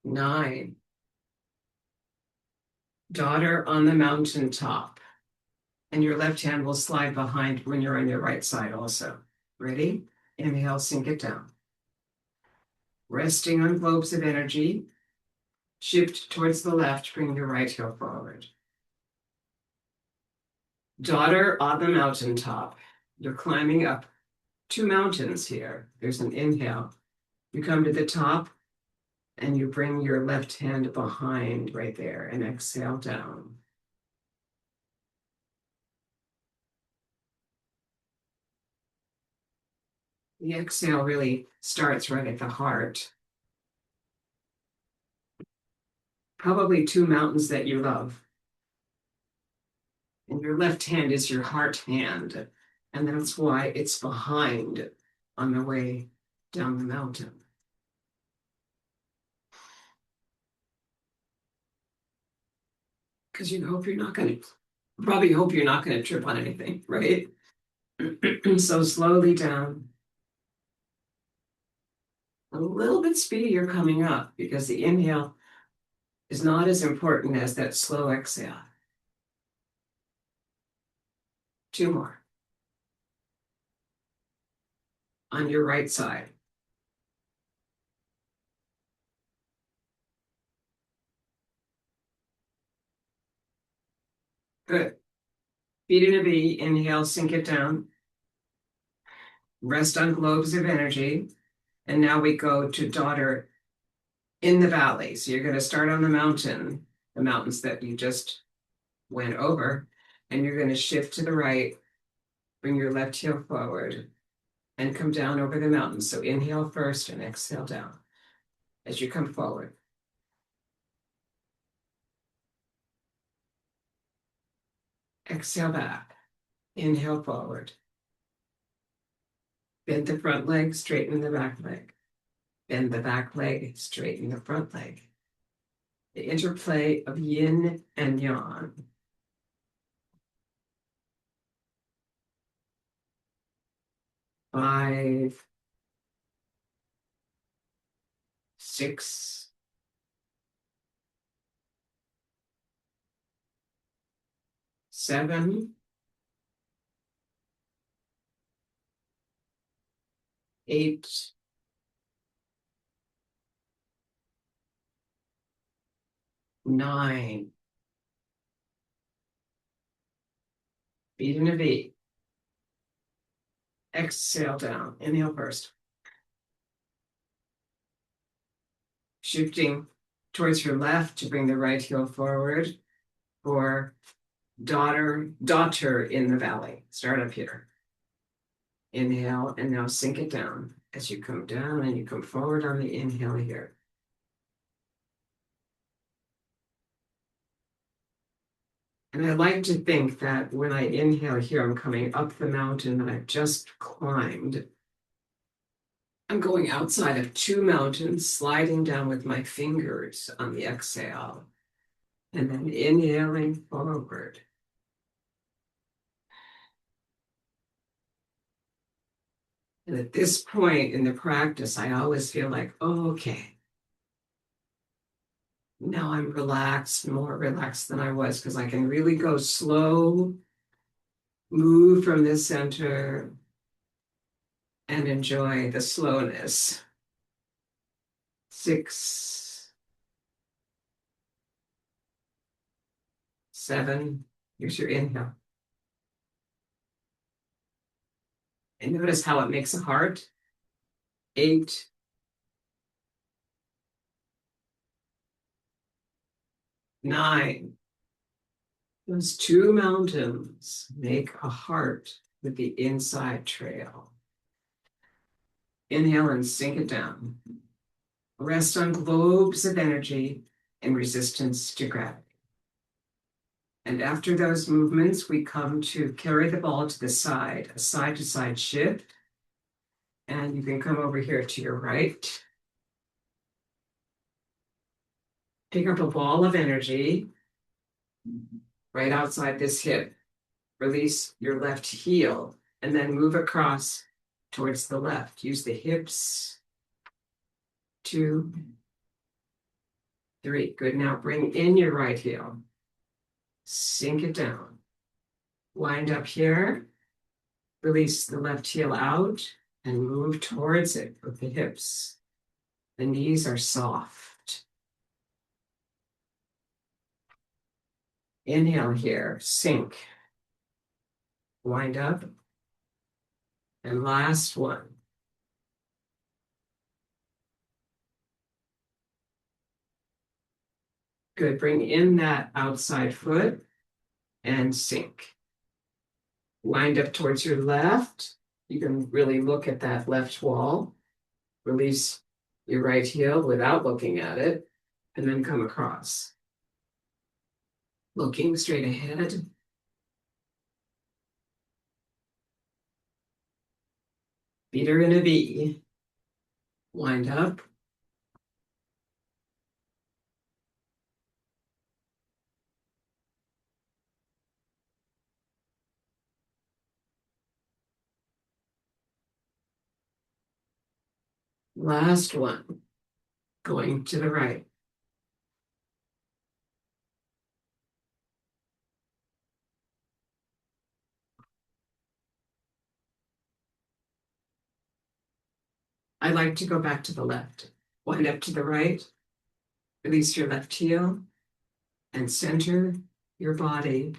9. Daughter on the mountaintop. And your left hand will slide behind when you're on your right side also. Ready? Inhale, sink it down. Resting on globes of energy. Shift towards the left, bring your right heel forward. Daughter on the mountaintop. You're climbing up 2 mountains here. There's an inhale. You come to the top and you bring your left hand behind right there and exhale down. The exhale really starts right at the heart. Probably 2 mountains that you love. And your left hand is your heart hand. And that's why it's behind on the way down the mountain. Because you hope you're not going to, probably hope you're not going to trip on anything, right? So slowly down. A little bit speedier coming up because the inhale is not as important as that slow exhale. 2 more. On your right side. Good. Feet in a V. Inhale, sink it down. Rest on globes of energy. And now we go to daughter in the valley. So you're going to start on the mountain, the mountains that you just went over, and you're going to shift to the right, bring your left heel forward, and come down over the mountain. So inhale first and exhale down as you come forward. Exhale back. Inhale forward. Bend the front leg, straighten the back leg. Bend the back leg, straighten the front leg. The interplay of yin and yang. 5, 6, 7, 8, 9. Feet in a V. Exhale down. Inhale first. Shifting towards your left to bring the right heel forward for daughter in the valley. Start up here. Inhale, and now sink it down as you come down and you come forward on the inhale here. And I like to think that when I inhale here, I'm coming up the mountain that I've just climbed. I'm going outside of two mountains, sliding down with my fingers on the exhale, and then inhaling forward. And at this point in the practice, I always feel like, oh, okay, now I'm relaxed, more relaxed than I was, because I can really go slow, move from the center, and enjoy the slowness. 6, 7, here's your inhale. And notice how it makes a heart. 8, 9. Those two mountains make a heart with the inside trail. Inhale and sink it down. Rest on globes of energy and resistance to gravity. And after those movements, we come to carry the ball to the side, a side-to-side shift. And you can come over here to your right. Pick up a ball of energy right outside this hip. Release your left heel and then move across towards the left. Use the hips. 2, 3. Good. Now bring in your right heel. Sink it down. Wind up here. Release the left heel out and move towards it with the hips. The knees are soft. Inhale here. Sink. Wind up. And last one. Good. Bring in that outside foot and sink. Wind up towards your left. You can really look at that left wall. Release your right heel without looking at it, and then come across. Looking straight ahead. Feet are in a V. Wind up. Last one. Going to the right. I like to go back to the left. Wind up to the right. Release your left heel and center your body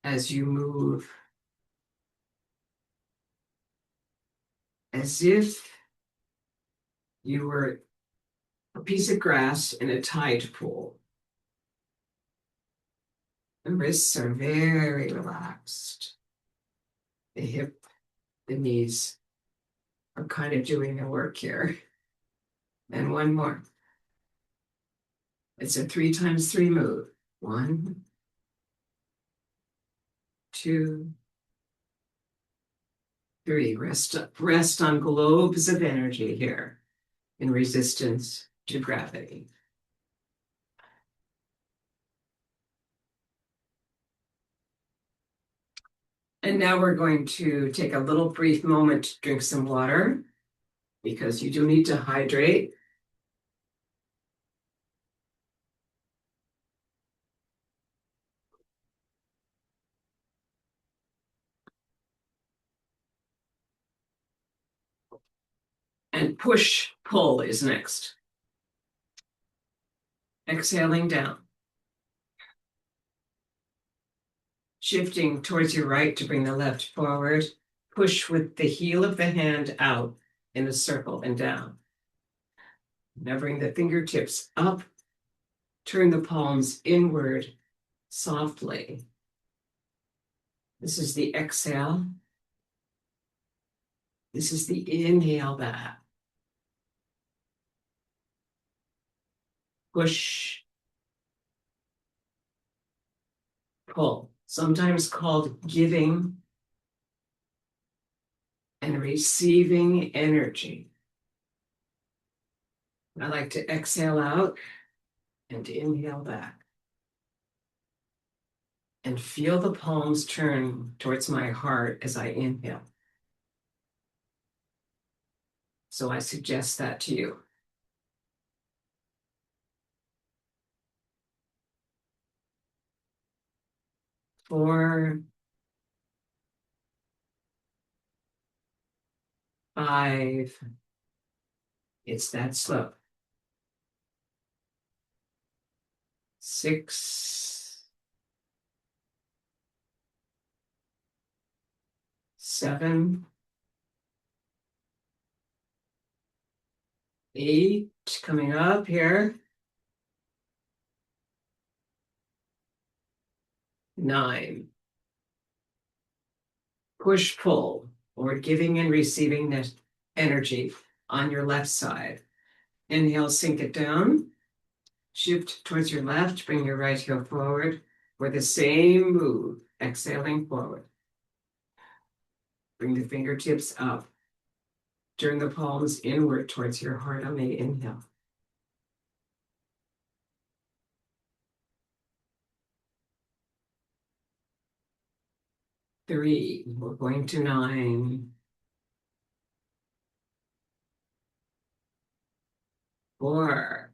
as you move. As if you were a piece of grass in a tide pool. The wrists are very relaxed. The hip, the knees are kind of doing the work here. And one more. It's a 3 times 3 move. 1, 2, 3. Rest on globes of energy here in resistance to gravity. And now we're going to take a little brief moment to drink some water because you do need to hydrate. And push, pull is next. Exhaling down. Shifting towards your right to bring the left forward. Push with the heel of the hand out in a circle and down. Now bring the fingertips up. Turn the palms inward softly. This is the exhale. This is the inhale back. Push, pull, sometimes called giving and receiving energy. I like to exhale out and inhale back. And feel the palms turn towards my heart as I inhale. So I suggest that to you. 4, 5. It's that slow. 6, 7, 8, coming up here. 9. Push, pull, or giving and receiving that energy on your left side. Inhale, sink it down. Shift towards your left, bring your right heel forward for the same move, exhaling forward. Bring the fingertips up. Turn the palms inward towards your heart on the inhale. 3, we're going to 9. 4,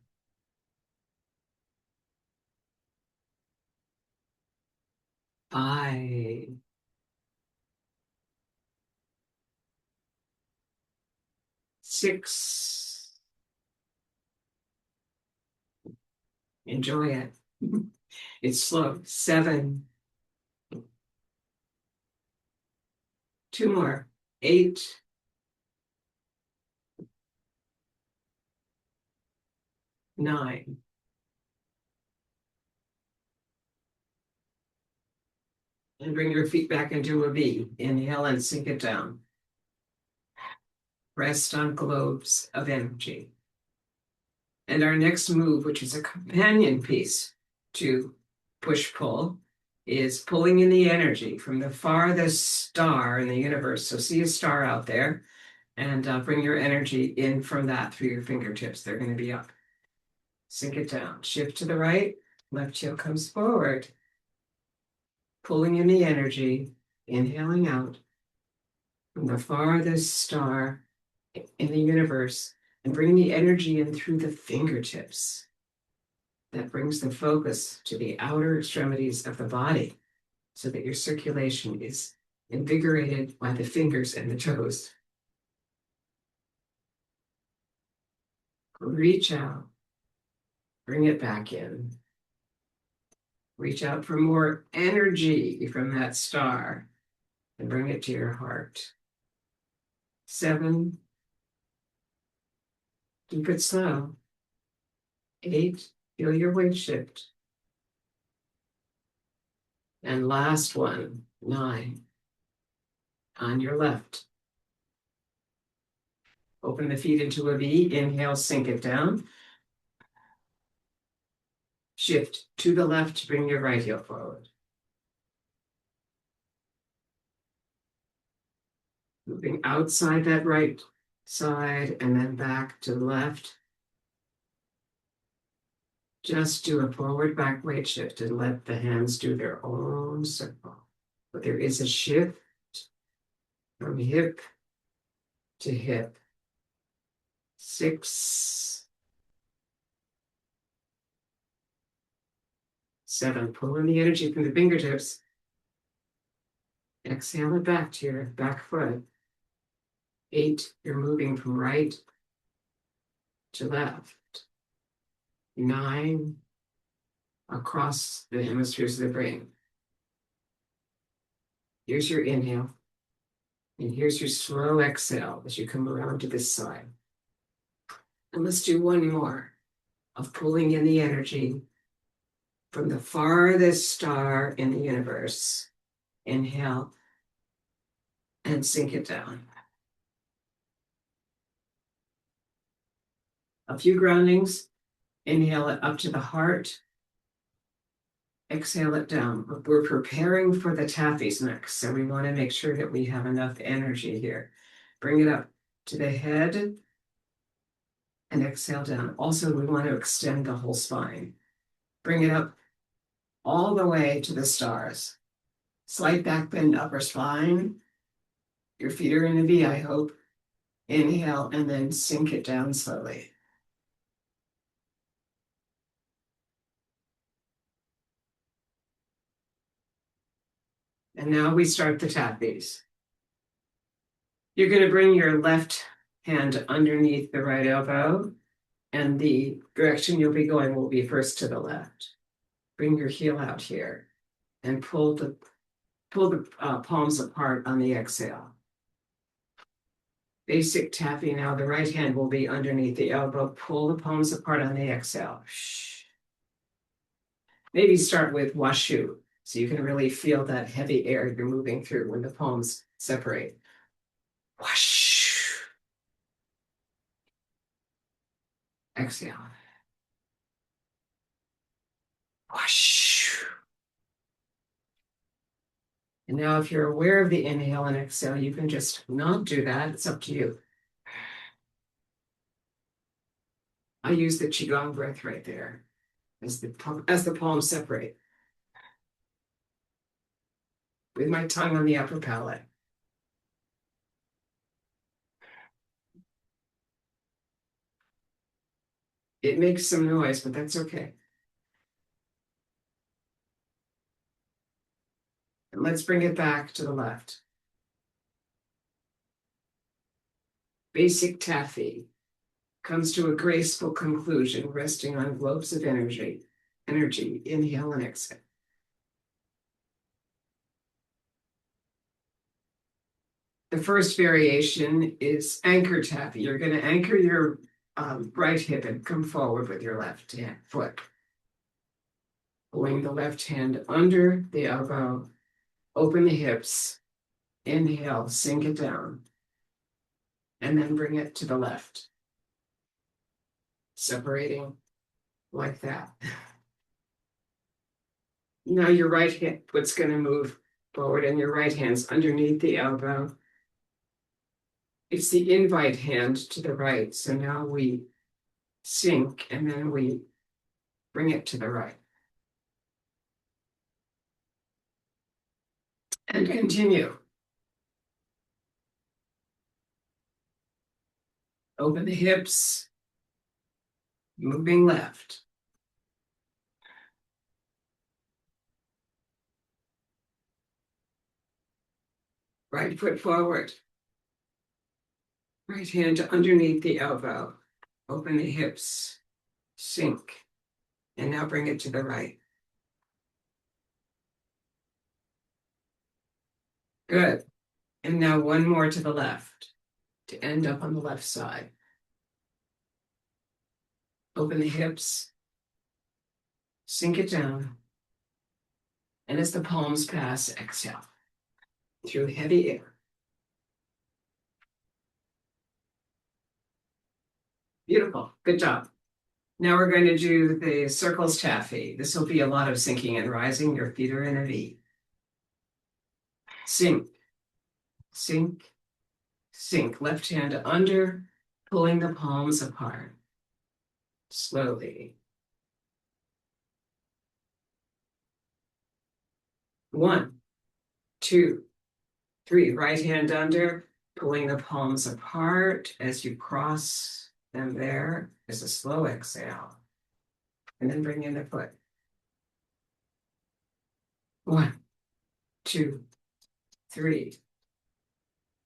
5, 6. Enjoy it. It's slow. 7. 2 more. 8. 9. And bring your feet back into a V. Inhale and sink it down. Rest on globes of energy. And our next move, which is a companion piece to push-pull, is pulling in the energy from the farthest star in the universe. So see a star out there, and bring your energy in from that through your fingertips. They're going to be up. Sink it down. Shift to the right. Left heel comes forward. Pulling in the energy, inhaling out from the farthest star in the universe, and bring the energy in through the fingertips. That brings the focus to the outer extremities of the body so that your circulation is invigorated by the fingers and the toes. Reach out, bring it back in. Reach out for more energy from that star and bring it to your heart. 7, keep it slow. 8, feel your weight shift. And last one, 9, on your left. Open the feet into a V, inhale, sink it down. Shift to the left, bring your right heel forward. Moving outside that right side and then back to the left. Just do a forward back weight shift and let the hands do their own circle. But there is a shift from hip to hip. 6, 7, pull in the energy from the fingertips. Exhale it back to your back foot. 8, you're moving from right to left. 9, across the hemispheres of the brain. Here's your inhale. And here's your slow exhale as you come around to this side. And let's do one more of pulling in the energy from the farthest star in the universe. Inhale and sink it down. A few groundings. Inhale it up to the heart. Exhale it down. We're preparing for the taffies next, so we want to make sure that we have enough energy here. Bring it up to the head and exhale down. Also, we want to extend the whole spine. Bring it up all the way to the stars. Slight back bend, upper spine. Your feet are in a V, I hope. Inhale and then sink it down slowly. And now we start the taffies. You're going to bring your left hand underneath the right elbow, and the direction you'll be going will be first to the left. Bring your heel out here and pull the palms apart on the exhale. Basic tapping now. The right hand will be underneath the elbow. Pull the palms apart on the exhale. Shh. Maybe start with washu, so you can really feel that heavy air you're moving through when the palms separate. Wash. Exhale. Wash. And now if you're aware of the inhale and exhale, you can just not do that. It's up to you. I use the Qigong breath right there as the palms separate, with my tongue on the upper palate. It makes some noise, but that's okay. And let's bring it back to the left. Basic taffy comes to a graceful conclusion, resting on globes of energy. Inhale and exhale. The first variation is anchor taffy. You're going to anchor your right hip and come forward with your left foot. Pulling the left hand under the elbow, open the hips, inhale, sink it down, and then bring it to the left. Separating like that. Now your right hip, what's going to move forward, and your right hand's underneath the elbow. It's the invite hand to the right. So now we sink and then we bring it to the right. And continue. Open the hips, moving left. Right foot forward. Right hand underneath the elbow. Open the hips, sink, and now bring it to the right. Good. And now one more to the left to end up on the left side. Open the hips, sink it down, and as the palms pass, exhale through heavy air. Beautiful. Good job. Now we're going to do the circles taffy. This will be a lot of sinking and rising. Your feet are in a V. Sink, sink, sink. Left hand under, pulling the palms apart. Slowly. 1, 2, 3. Right hand under, pulling the palms apart as you cross them there. As a slow exhale. And then bring in the foot. 1, 2, 3.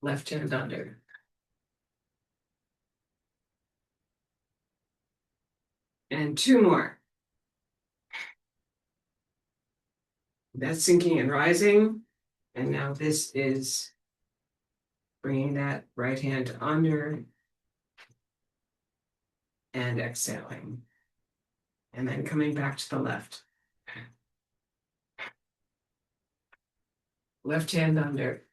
Left hand under. And 2 more. That's sinking and rising. And now this is Bringing that right hand under and exhaling. And then coming back to the left. Left hand under.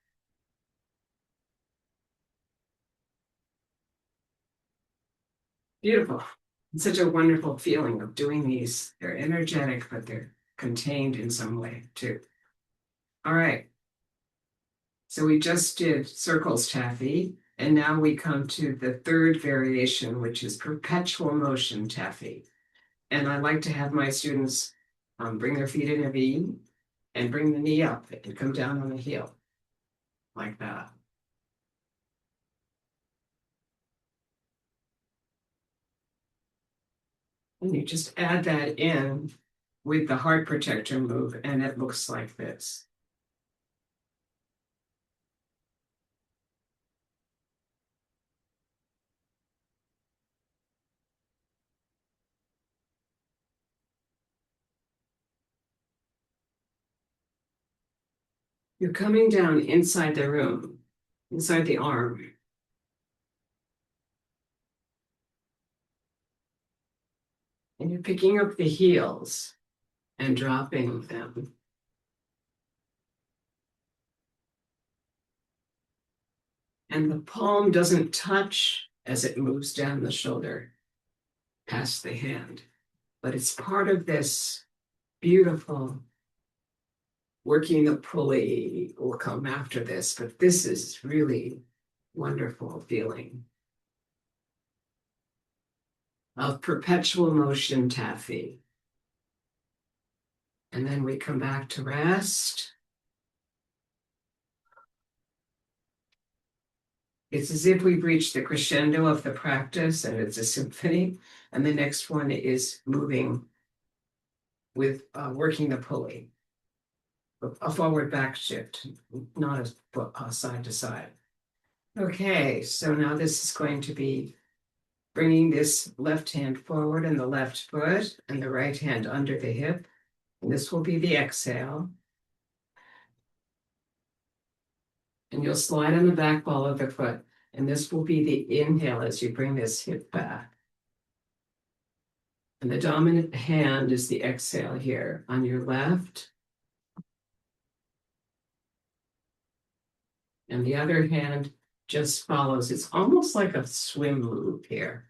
Beautiful. It's such a wonderful feeling of doing these. They're energetic, but they're contained in some way too. All right. So we just did circles taffy, and now we come to the third variation, which is perpetual motion taffy. And I like to have my students bring their feet in a V and bring the knee up and come down on the heel like that. And you just add that in with the heart protector move, and it looks like this. You're coming down inside the room, inside the arm. And you're picking up the heels and dropping them. And the palm doesn't touch as it moves down the shoulder past the hand, but it's part of this beautiful working the pulley will come after this, but this is really wonderful feeling of perpetual motion taffy. And then we come back to rest. It's as if we've reached the crescendo of the practice and it's a symphony. And the next one is moving with working the pulley, a forward back shift, not a side to side. Okay, so now this is going to be bringing this left hand forward and the left foot and the right hand under the hip. And this will be the exhale. And you'll slide on the back ball of the foot. And this will be the inhale as you bring this hip back. And the dominant hand is the exhale here on your left. And the other hand just follows. It's almost like a swim move here.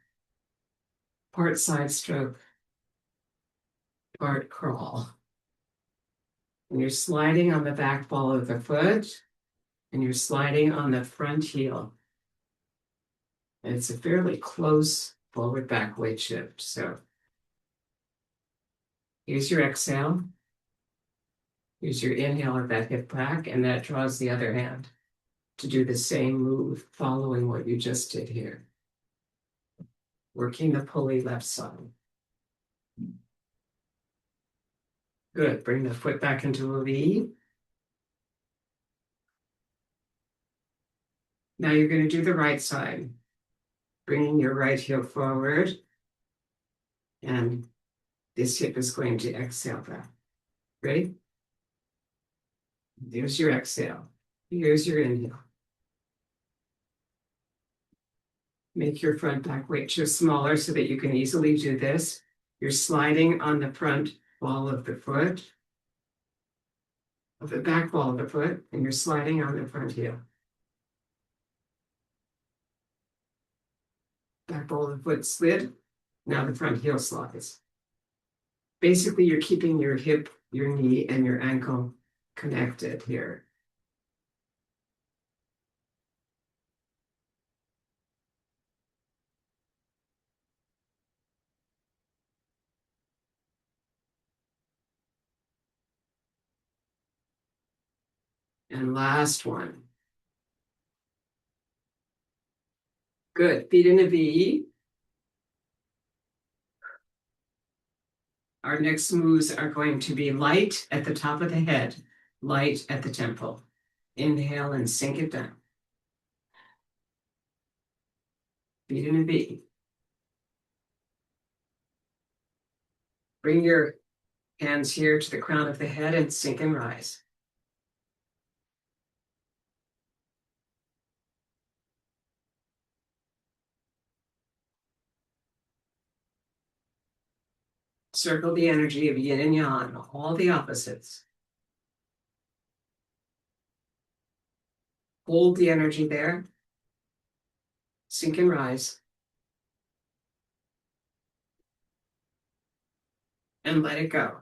Part side stroke, part crawl. And you're sliding on the back ball of the foot, and you're sliding on the front heel. And it's a fairly close forward back weight shift. So here's your exhale. Here's your inhale of that hip back, and that draws the other hand to do the same move following what you just did here. Working the pulley left side. Good. Bring the foot back into a V. Now you're going to do the right side. Bringing your right heel forward. And this hip is going to exhale back. Ready? There's your exhale. Here's your inhale. Make your front back weight shift smaller so that you can easily do this. You're sliding on the front ball of the foot, of the back ball of the foot, and you're sliding on the front heel. Back ball of the foot slid. Now the front heel slides. Basically, you're keeping your hip, your knee, and your ankle connected here. And last one. Good. Feet in a V. Our next moves are going to be light at the top of the head, light at the temple. Inhale and sink it down. Feet in a V. Bring your hands here to the crown of the head and sink and rise. Circle the energy of yin and yang, all the opposites. Hold the energy there. Sink and rise. And let it go.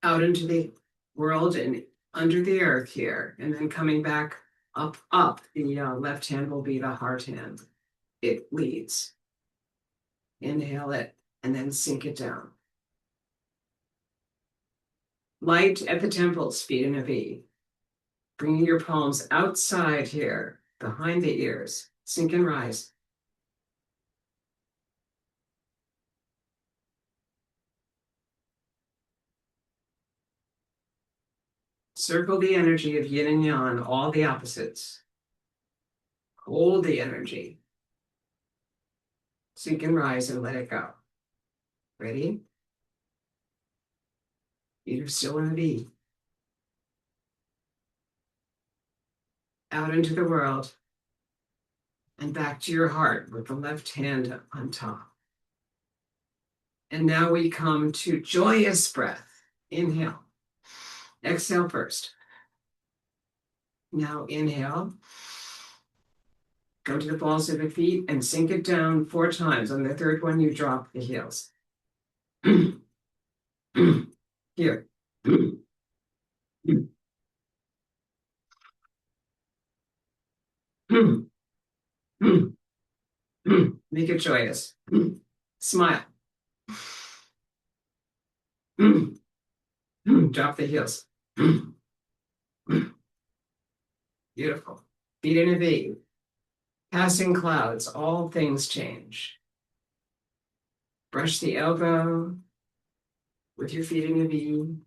Out into the world and under the earth here. And then coming back up. The left hand will be the heart hand. It leads. Inhale it and then sink it down. Light at the temples, feet in a V. Bringing your palms outside here, behind the ears. Sink and rise. Circle the energy of yin and yang, all the opposites. Hold the energy. Sink and rise and let it go. Ready? Feet are still in a V. Out into the world and back to your heart with the left hand on top. And now we come to joyous breath. Inhale. Exhale first. Now inhale. Go to the balls of the feet and sink it down 4 times. On the third one, you drop the heels. Here. Make it joyous. Smile. Drop the heels. Beautiful. Feet in a V. Passing clouds, all things change. Brush the elbow with your feet in a V.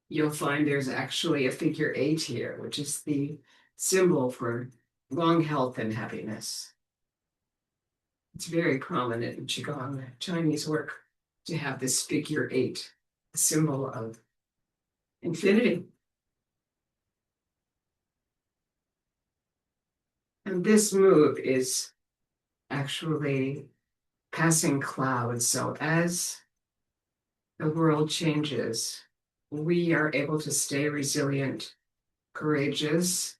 You'll find there's actually a figure 8 here, which is the symbol for long health and happiness. It's very prominent in Qigong, Chinese work, to have this figure 8, a symbol of infinity. And this move is actually passing clouds. So as the world changes, we are able to stay resilient, courageous,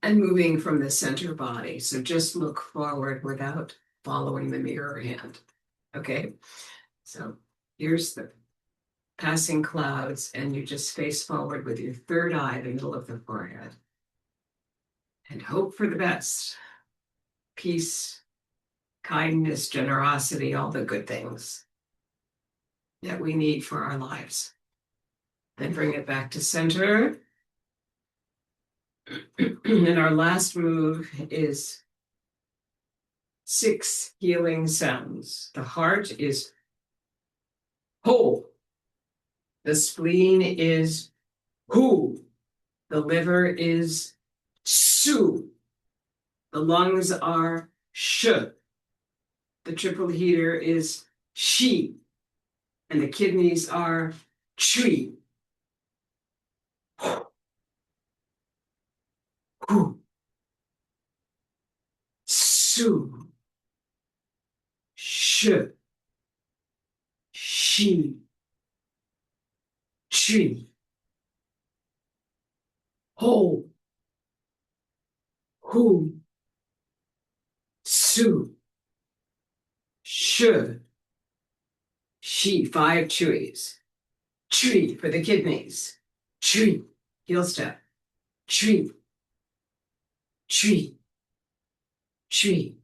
and moving from the center body. So just look forward without following the mirror hand. Okay, so here's the passing clouds, and you just face forward with your third eye, the middle of the forehead. And hope for the best. Peace, kindness, generosity, all the good things that we need for our lives. Then bring it back to center. And our last move is 6 healing sounds. The heart is ho. The spleen is hu. The liver is su. The lungs are sh. The triple heater is shi. And the kidneys are chui. Hu. Su. Sh. Shi. Chui. Ho. Hu. Su. Sh. Shi. 5 chuis. Chui for the kidneys. Chui. Heel step. Chui. Chui. Chui.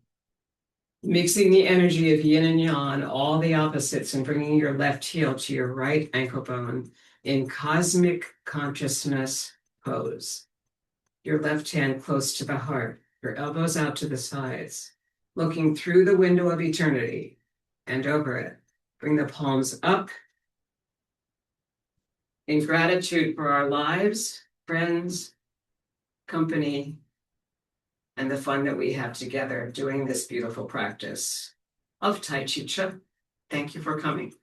Mixing the energy of yin and yang, all the opposites, and bringing your left heel to your right ankle bone in cosmic consciousness pose. Your left hand close to the heart, your elbows out to the sides, looking through the window of eternity and over it. Bring the palms up in gratitude for our lives, friends, company, and the fun that we have together doing this beautiful practice of Tai Chi Chih. Thank you for coming.